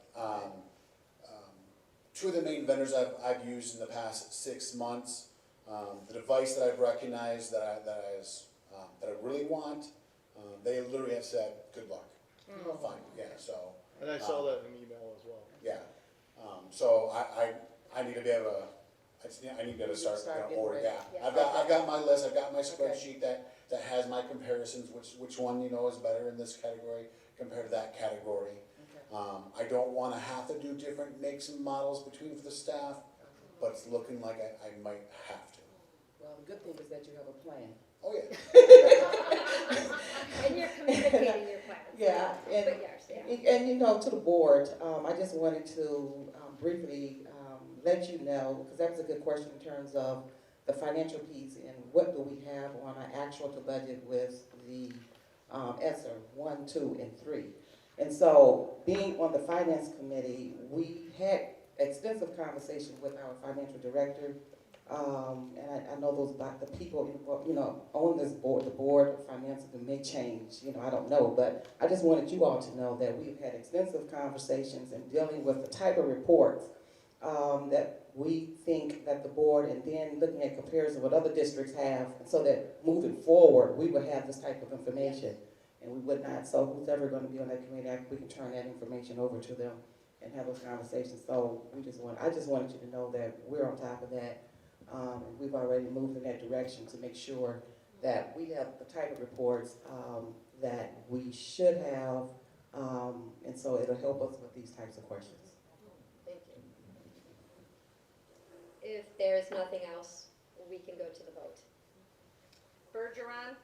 Two of the main vendors I've used in the past 6 months, the device that I've recognized that I really want, they literally have said, good luck. Fine, yeah, so. And I saw that in an email as well. Yeah, so I need to be able to, I need to be able to start, getting order, ready. yeah. Yeah. I've got my list, I've got my spreadsheet that has my comparisons, which one, is better in this category compared to that category. Okay. I don't wanna have to do different makes and models for the staff, but it's looking like I might have to. Well, the good thing is that you have a plan. Oh, yeah. And you're communicating your plans. Yeah, and, But yes, yeah. to the board, I just wanted to briefly let you know, because that was a good question in terms of the financial piece and what do we have on our actual to budget with the ESSER 1, 2, and 3. And so, being on the finance committee, we had extensive conversation with our financial director, and I know the people, on this board, the board of finance may change, I don't know, but I just wanted you all to know that we've had extensive conversations in dealing with the type of reports that we think that the board, and then looking at comparison with other districts have, so that moving forward, we would have this type of information. And we would not, so who's ever gonna be on that committee, we can turn that information over to them and have those conversations. So I just wanted you to know that we're on top of that. And we've already moved in that direction to make sure that we have the type of reports that we should have. And so it'll help us with these types of questions. Thank you. If there's nothing else, we can go to the vote. Bergeron,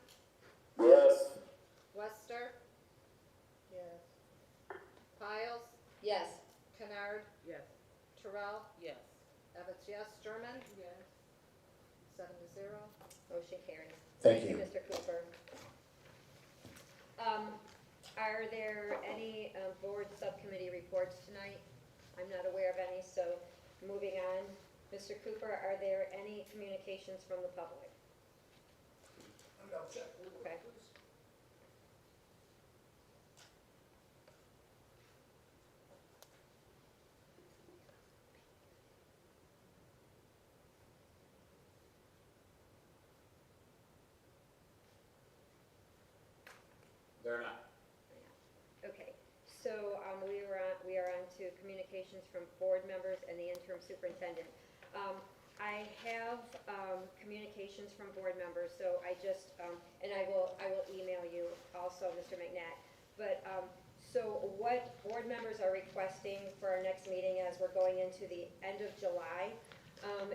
Yes. Lester, Yes. Piles, Yes. Kennard, Yes. Terrell, Yes. Evans, yes, Sherman, Yes. 7-0. Motion carries. Thank you. Mr. Cooper. Are there any board subcommittee reports tonight? I'm not aware of any, so moving on. Mr. Cooper, are there any communications from the public? Okay. They're not. Okay, so we are on to communications from board members and the interim superintendent. I have communications from board members, so I just, and I will email you also, Mr. McNatt. But, so what board members are requesting for our next meeting as we're going into the end of July,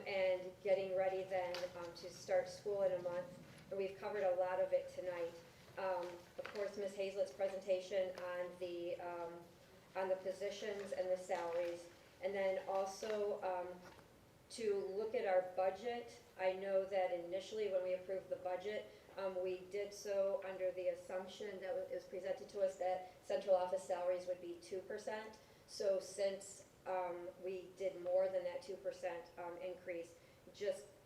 and getting ready then to start school in a month, and we've covered a lot of it tonight. Of course, Ms. Hazlett's presentation on the positions and the salaries, And then also, to look at our budget, I know that initially when we approved the budget, we did so under the assumption that was presented to us that central office salaries would be 2%. So since we did more than that 2% increase,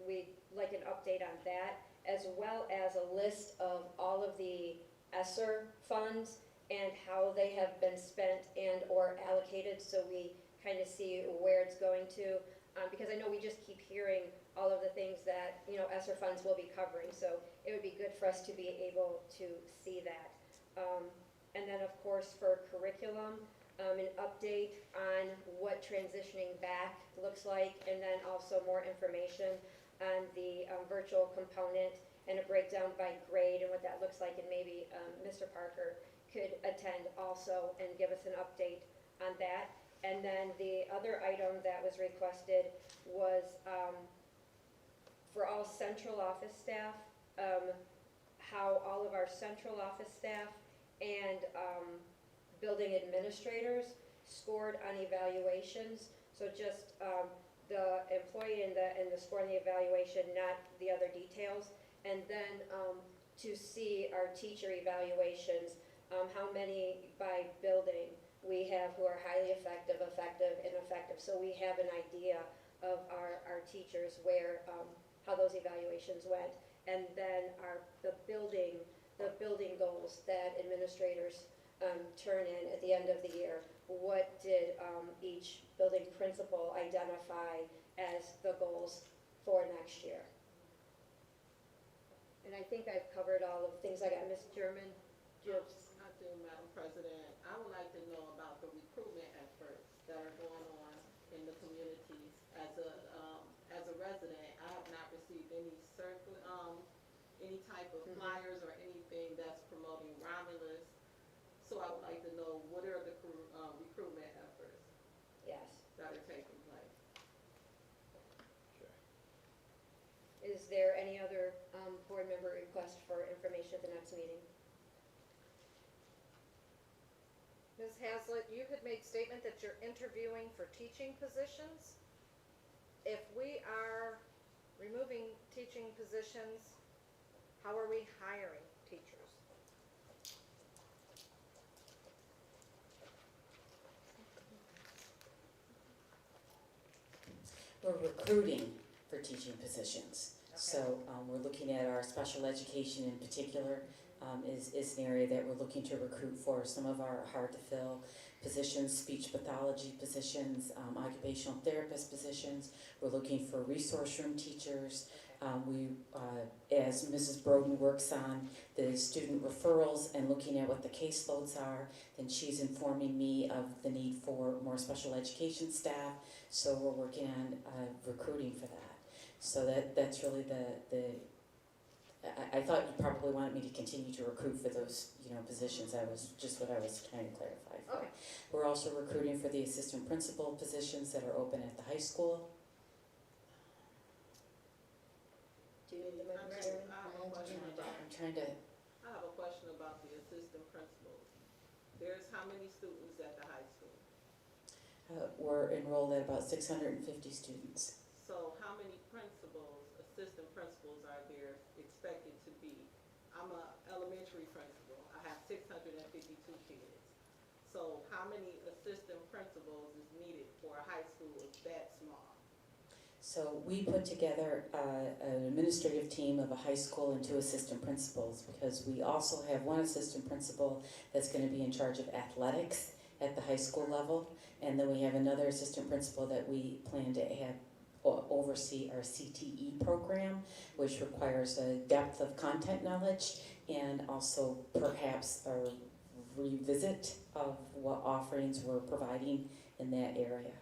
we'd like an update on that, as well as a list of all of the ESSER funds and how they have been spent and or allocated, so we kind of see where it's going to. Because I know we just keep hearing all of the things that, ESSER funds will be covering, so it would be good for us to be able to see that. And then, of course, for curriculum, an update on what transitioning back looks like, and then also more information on the virtual component and a breakdown by grade and what that looks like, and maybe Mr. Parker could attend also and give us an update on that. And then the other item that was requested was for all central office staff, how all of our central office staff and building administrators scored on evaluations. So just the employee and the score on the evaluation, not the other details. And then to see our teacher evaluations, how many by building we have who are highly effective, ineffective. So we have an idea of our teachers where, how those evaluations went. And then the building goals that administrators turn in at the end of the year. What did each building principal identify as the goals for next year? And I think I've covered all of the things. I got Ms. German. I do, Madam President. I would like to know about the recruitment efforts that are going on in the communities. As a resident, I have not received any any type of flyers or anything that's promoting Romulus. So I would like to know what are the recruitment efforts Yes. that are taking place. Is there any other board member request for information at the next meeting? Ms. Hazlitt, you had made statement that you're interviewing for teaching positions. If we are removing teaching positions, how are we hiring teachers? We're recruiting for teaching positions. So we're looking at our special education in particular is an area that we're looking to recruit for. Some of our hard-to-fill positions, speech pathology positions, occupational therapist positions. We're looking for resource room teachers. As Mrs. Broden works on the student referrals and looking at what the caseloads are, then she's informing me of the need for more special education staff. So we're working on recruiting for that. So that's really I thought you probably wanted me to continue to recruit for those, positions. That was just what I was trying to clarify for. Okay. We're also recruiting for the assistant principal positions that are open at the high school. Do you need the I mic, have Mr. Chairman? a question about, I'm trying to, I have a question about the assistant principals. There's how many students at the high school? we're enrolled at about 650 students. So how many principals, assistant principals are there expected to be? I'm a elementary principal. I have 652 kids. So how many assistant principals is needed for a high school that small? So we put together an administrative team of a high school and 2 assistant principals, because we also have 1 assistant principal that's going to be in charge of athletics at the high school level. And then we have another assistant principal that we plan to have oversee our CTE program, which requires a depth of content knowledge and also perhaps a revisit of what offerings we're providing in that area.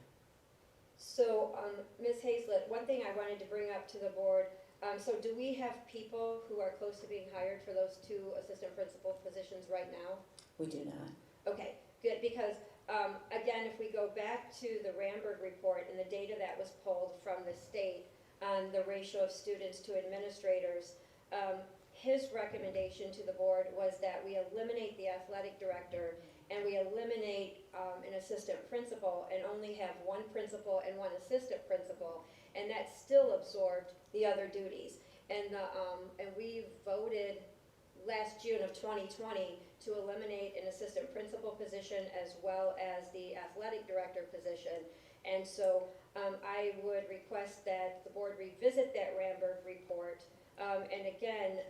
So, Ms. Hazlett, one thing I wanted to bring up to the board, so do we have people who are close to being hired for those 2 assistant principal positions right now? We do not. Okay, good, because, again, if we go back to the Ramberg report and the data that was pulled from the state on the ratio of students to administrators, his recommendation to the board was that we eliminate the athletic director and we eliminate an assistant principal and only have one principal and one assistant principal, and that still absorbed the other duties. And we voted last June of 2020 to eliminate an assistant principal position as well as the athletic director position. And so I would request that the board revisit that Ramberg report. And again,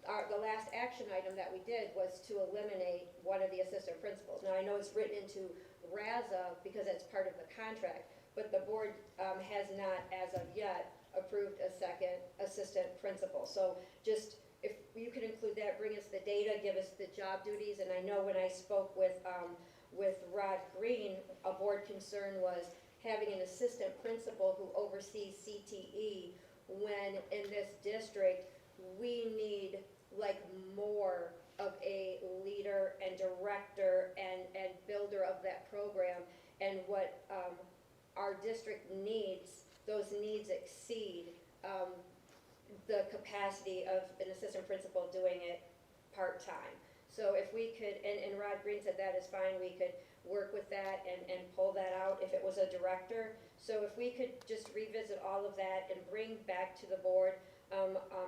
the last action item that we did was to eliminate one of the assistant principals. Now, I know it's written into RASA because it's part of the contract, but the board has not, as of yet, approved a second assistant principal. So just, if you could include that, bring us the data, give us the job duties, and I know when I spoke with Rod Green, a board concern was having an assistant principal who oversees CTE, when in this district, we need like more of a leader and director and builder of that program. And what our district needs, those needs exceed the capacity of an assistant principal doing it part-time. So if we could, and Rod Green said that is fine, we could work with that and pull that out if it was a director. So if we could just revisit all of that and bring back to the board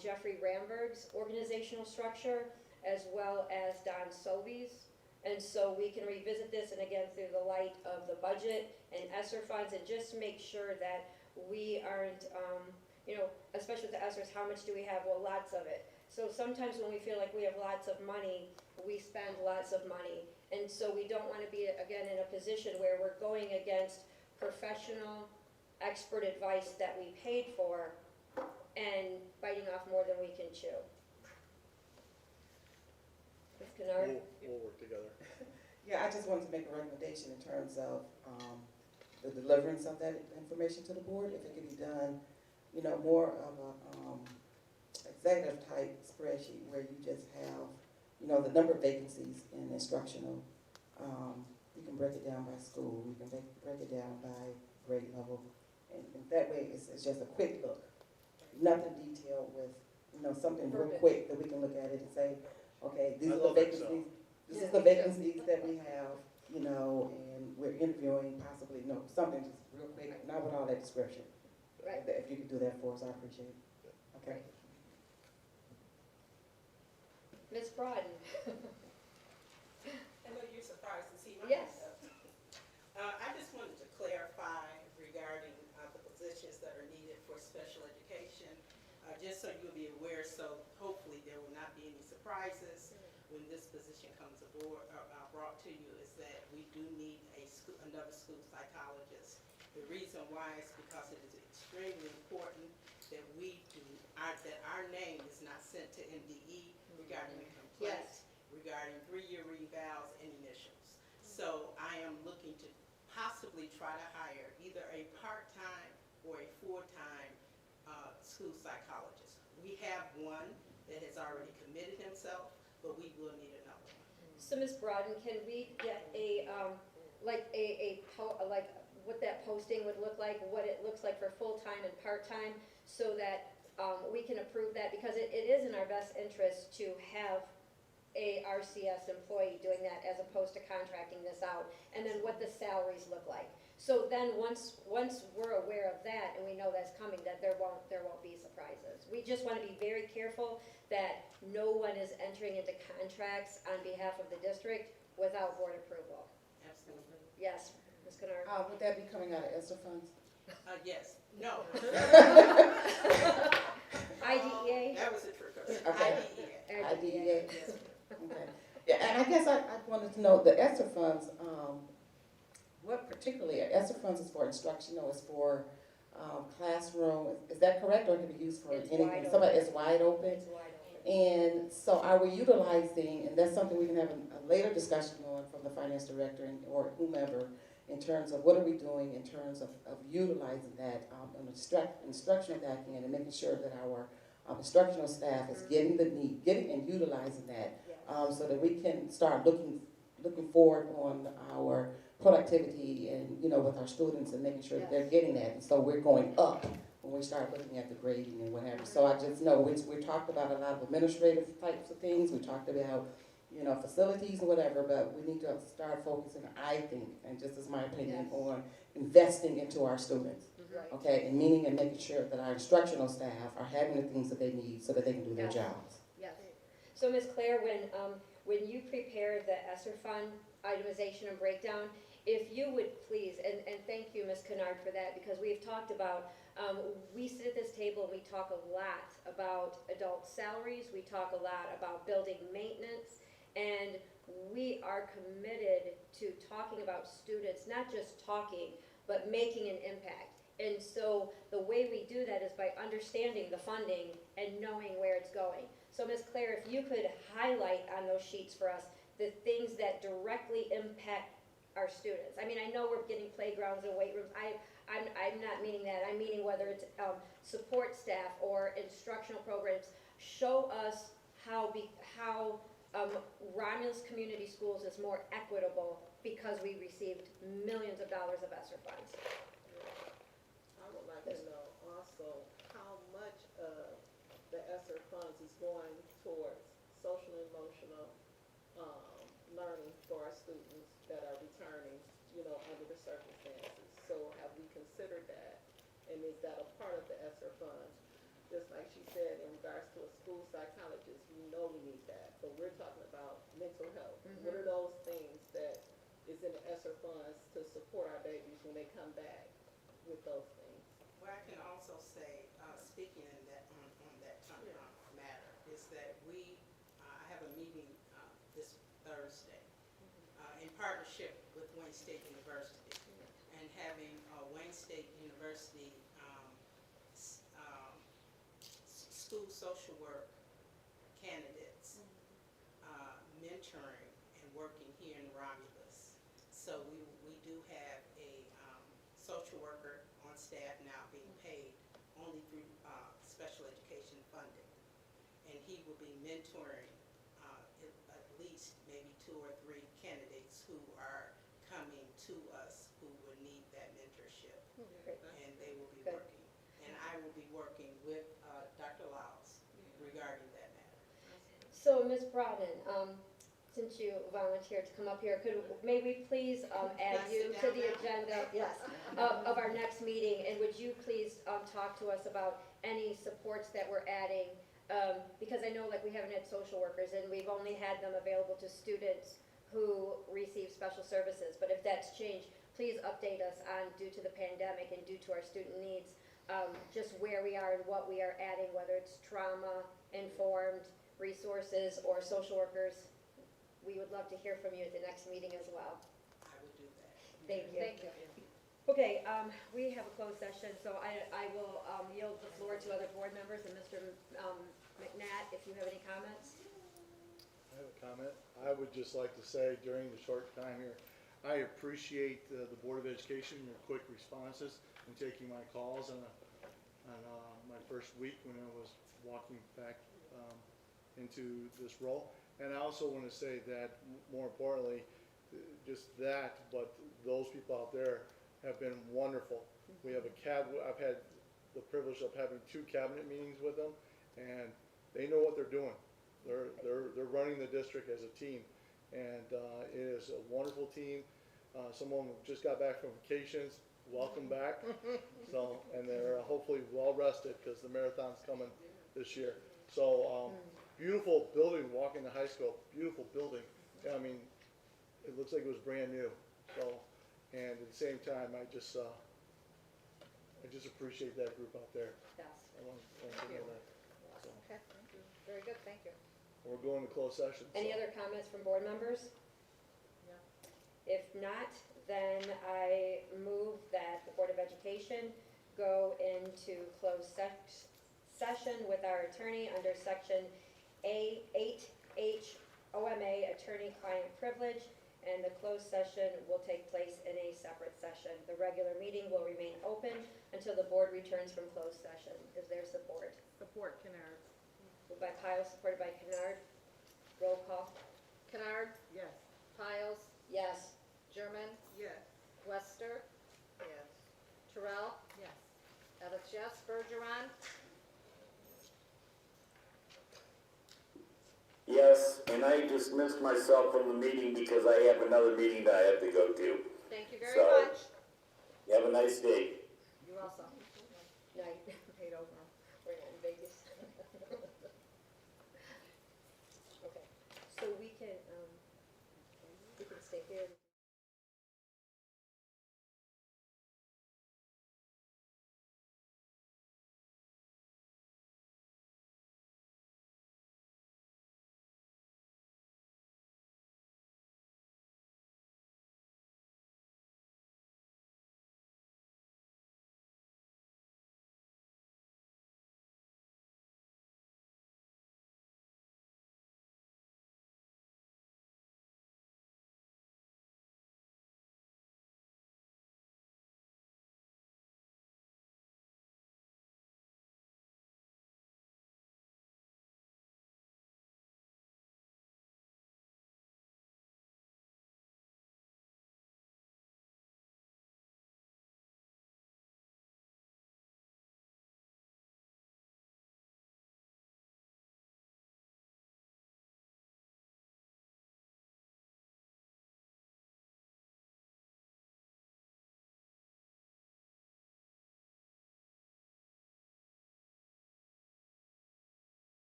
Jeffrey Ramberg's organizational structure as well as Don Sobey's. And so we can revisit this, and again, through the light of the budget and ESSER funds, and just make sure that we aren't, especially with the ESSERs, how much do we have? Well, lots of it. So sometimes when we feel like we have lots of money, we spend lots of money. And so we don't want to be, again, in a position where we're going against professional, expert advice that we paid for and biting off more than we can chew. Ms. Kennard? We'll work together. Yeah, I just wanted to make a recommendation in terms of the deliverance of that information to the board. If it could be done, more of a executive type spreadsheet where you just have, the number of vacancies in instructional. You can break it down by school. You can break it down by grade level. And that way it's just a quick look. Nothing detailed with, something real quick that we can look at it and say, okay, these are the vacancies. This is the vacancies that we have, and we're interviewing possibly, something just real quick, not with all that description. Right. If you could do that for us, I appreciate it. Okay. Ms. Brodden? I know you're surprised to see my Yes. hand up. I just wanted to clarify regarding the positions that are needed for special education, just so you'll be aware, so hopefully there will not be any surprises when this position comes aboard, brought to you, is that we do need another school psychologist. The reason why is because it is extremely important that that our name is not sent to MDE regarding a complaint, regarding 3-year revals and initials. So I am looking to possibly try to hire either a part-time or a full-time school psychologist. We have one that has already committed himself, but we will need another one. So Ms. Brodden, can we get what that posting would look like, what it looks like for full-time and part-time, so that we can approve that? Because it is in our best interest to have a RCS employee doing that as opposed to contracting this out, and then what the salaries look like. So then once we're aware of that and we know that's coming, that there won't be surprises. We just want to be very careful that no one is entering into contracts on behalf of the district without board approval. Absolutely. Yes, Ms. Kennard? Would that be coming out of ESSER funds? Yes. No. IDEA? That was a trick. Okay. IDEA. IDEA? Okay. Yeah, and I guess I wanted to know, the ESSER funds, what particularly, ESSER funds is for instructional, is for classroom, is that correct, or can it be used for It's anything? wide Somebody, it's wide open? It's wide open. And so are we utilizing, and that's something we can have a later discussion on from the finance director or whomever, in terms of what are we doing in terms of utilizing that instructional backing and making sure that our instructional staff is getting and utilizing that, so that we can start looking forward on our productivity and, with our students and making sure that they're getting that. And so we're going up when we start looking at the grading and whatever. So I just know we talked about a lot of administrative types of things. We talked about, facilities or whatever, but we need to start focusing, I think, and just as my opinion, Yes. on investing into our students. Right. Okay, and meaning and making sure that our instructional staff are having the things that they need so that they can do their Yes. jobs. Yes. So Ms. Claire, when you prepare the ESSER fund itemization and breakdown, if you would please, and thank you, Ms. Kennard, for that, because we've talked about, we sit at this table and we talk a lot about adult salaries, we talk a lot about building maintenance, and we are committed to talking about students, not just talking, but making an impact. And so the way we do that is by understanding the funding and knowing where it's going. So Ms. Claire, if you could highlight on those sheets for us the things that directly impact our students. I mean, I know we're getting playgrounds and weight rooms. I'm not meaning that. I'm meaning whether it's support staff or instructional programs. Show us how Romulus Community Schools is more equitable because we received millions of dollars of ESSER funds. I would like to know also how much of the ESSER funds is going towards social and emotional learning for our students that are returning, under the circumstances. So have we considered that? And is that a part of the ESSER fund? Just like she said, in regards to a school psychologist, we know we need that, but we're talking about mental health. What are those things that is in the ESSER funds to support our babies when they come back with those things? What I can also say, speaking in that, on that matter, is that I have a meeting this Thursday in partnership with Wayne State University, and having Wayne State University school social work candidates mentoring and working here in Romulus. So we do have a social worker on staff now being paid only through special education funding. And he will be mentoring at least maybe 2 or 3 candidates who are coming to us who will need that mentorship. And they will be Good. working. And I will be working with Dr. Lyles regarding that matter. So Ms. Brodden, since you volunteered to come up here, may we please add I you sit to down the now? agenda, yes, of our next meeting, and would you please talk to us about any supports that we're adding? Because I know we haven't had social workers, and we've only had them available to students who receive special services, but if that's changed, please update us on, due to the pandemic and due to our student needs, just where we are and what we are adding, whether it's trauma-informed resources or social workers. We would love to hear from you at the next meeting as well. I will do that. Thank you. Thank you. Okay, we have a closed session, so I will yield the floor to other board members, and Mr. McNatt, if you have any comments. I have a comment. I would just like to say during the short time here, I appreciate the Board of Education, your quick responses and taking my calls on my first week when I was walking back into this role. And I also want to say that, more importantly, just that, but those people out there have been wonderful. We have I've had the privilege of having 2 cabinet meetings with them, and they know what they're doing. They're running the district as a team, and it is a wonderful team. Some of them just got back from vacations. Welcome back. So, and they're hopefully well rested because the marathon's coming this year. So, beautiful building. Walking to high school, beautiful building. I mean, it looks like it was brand new. So, and at the same time, I just appreciate that group out there. Yes. I want to know that. So, Okay, very good, thank you. we're going to closed session. Any so. other comments from board members? No. If not, then I move that the Board of Education go into closed session with our attorney under section A8H OMA, attorney-client privilege, and the closed session will take place in a separate session. The regular meeting will remain open until the board returns from closed session. Is there support? Support Kennard. Moved by Piles, supported by Kennard. Roll call. Kennard, Yes. Piles, Yes. German, Yes. Wester, Yes. Terrell, Yes. Edith, yes, Bergeron, Yes. and I dismissed myself from the meeting because I have another meeting that I have to go to. Thank you very So- much. You have a nice day. You also. Night. Paid over. We're in Vegas. Okay. So we can stay here.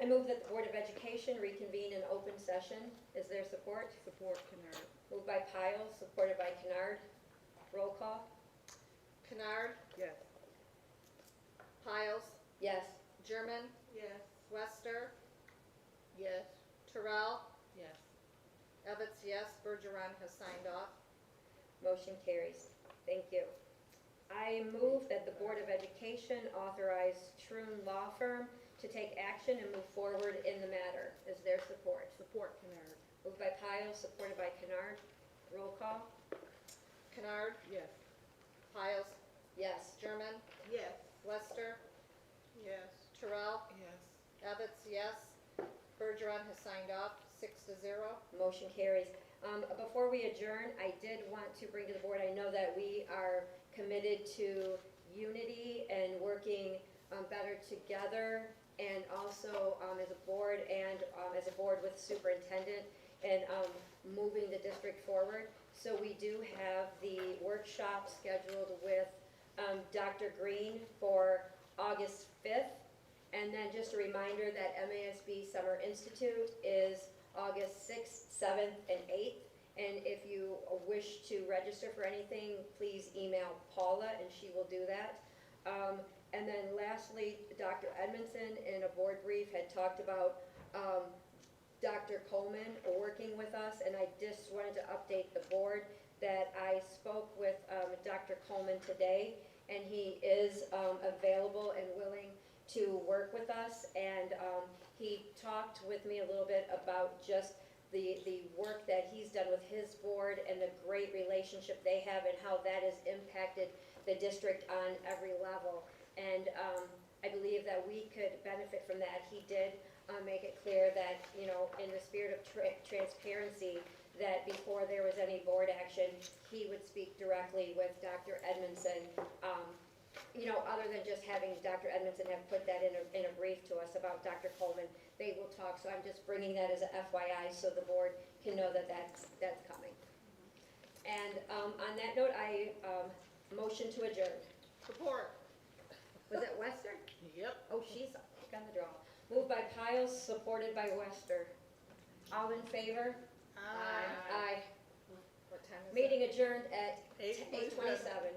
I move that the Board of Education reconvene in open session. Is there support? Support Kennard. Moved by Piles, supported by Kennard. Roll call? Kennard, Yes. Piles, Yes. German, Yes. Wester, Yes. Terrell, Yes. Evans, yes, Bergeron has signed off. Motion carries. Thank you. I move that the Board of Education authorize Troon Law Firm to take action and move forward in the matter. Is there support? Support Kennard. Moved by Piles, supported by Kennard. Roll call? Kennard, Yes. Piles, Yes. German, Yes. Wester, Yes. Terrell, Yes. Evans, yes, Bergeron has signed off, 6-0. Motion carries. Before we adjourn, I did want to bring to the board, I know that we are committed to unity and working better together, and also as a board and as a board with superintendent, and moving the district forward. So we do have the workshop scheduled with Dr. Green for August 5th. And then just a reminder that MASB Summer Institute is August 6th, 7th, and 8th. And if you wish to register for anything, please email Paula and she will do that. And then lastly, Dr. Edmondson in a board brief had talked about Dr. Coleman working with us, and I just wanted to update the board that I spoke with Dr. Coleman today, and he is available and willing to work with us, and he talked with me a little bit about just the work that he's done with his board and the great relationship they have and how that has impacted the district on every level. And I believe that we could benefit from that. He did make it clear that, you know, in the spirit of transparency, that before there was any board action, he would speak directly with Dr. Edmondson, you know, other than just having Dr. Edmondson have put that in a brief to us about Dr. Coleman. They will talk, so I'm just bringing that as a FYI so the board can know that that's coming. And on that note, I motion to adjourn. Support. Was that Wester? Yep. Oh, she's quick on the draw. Moved by Piles, supported by Wester. All in favor? Aye. What time is it? Meeting adjourned at 8:27. 8:27.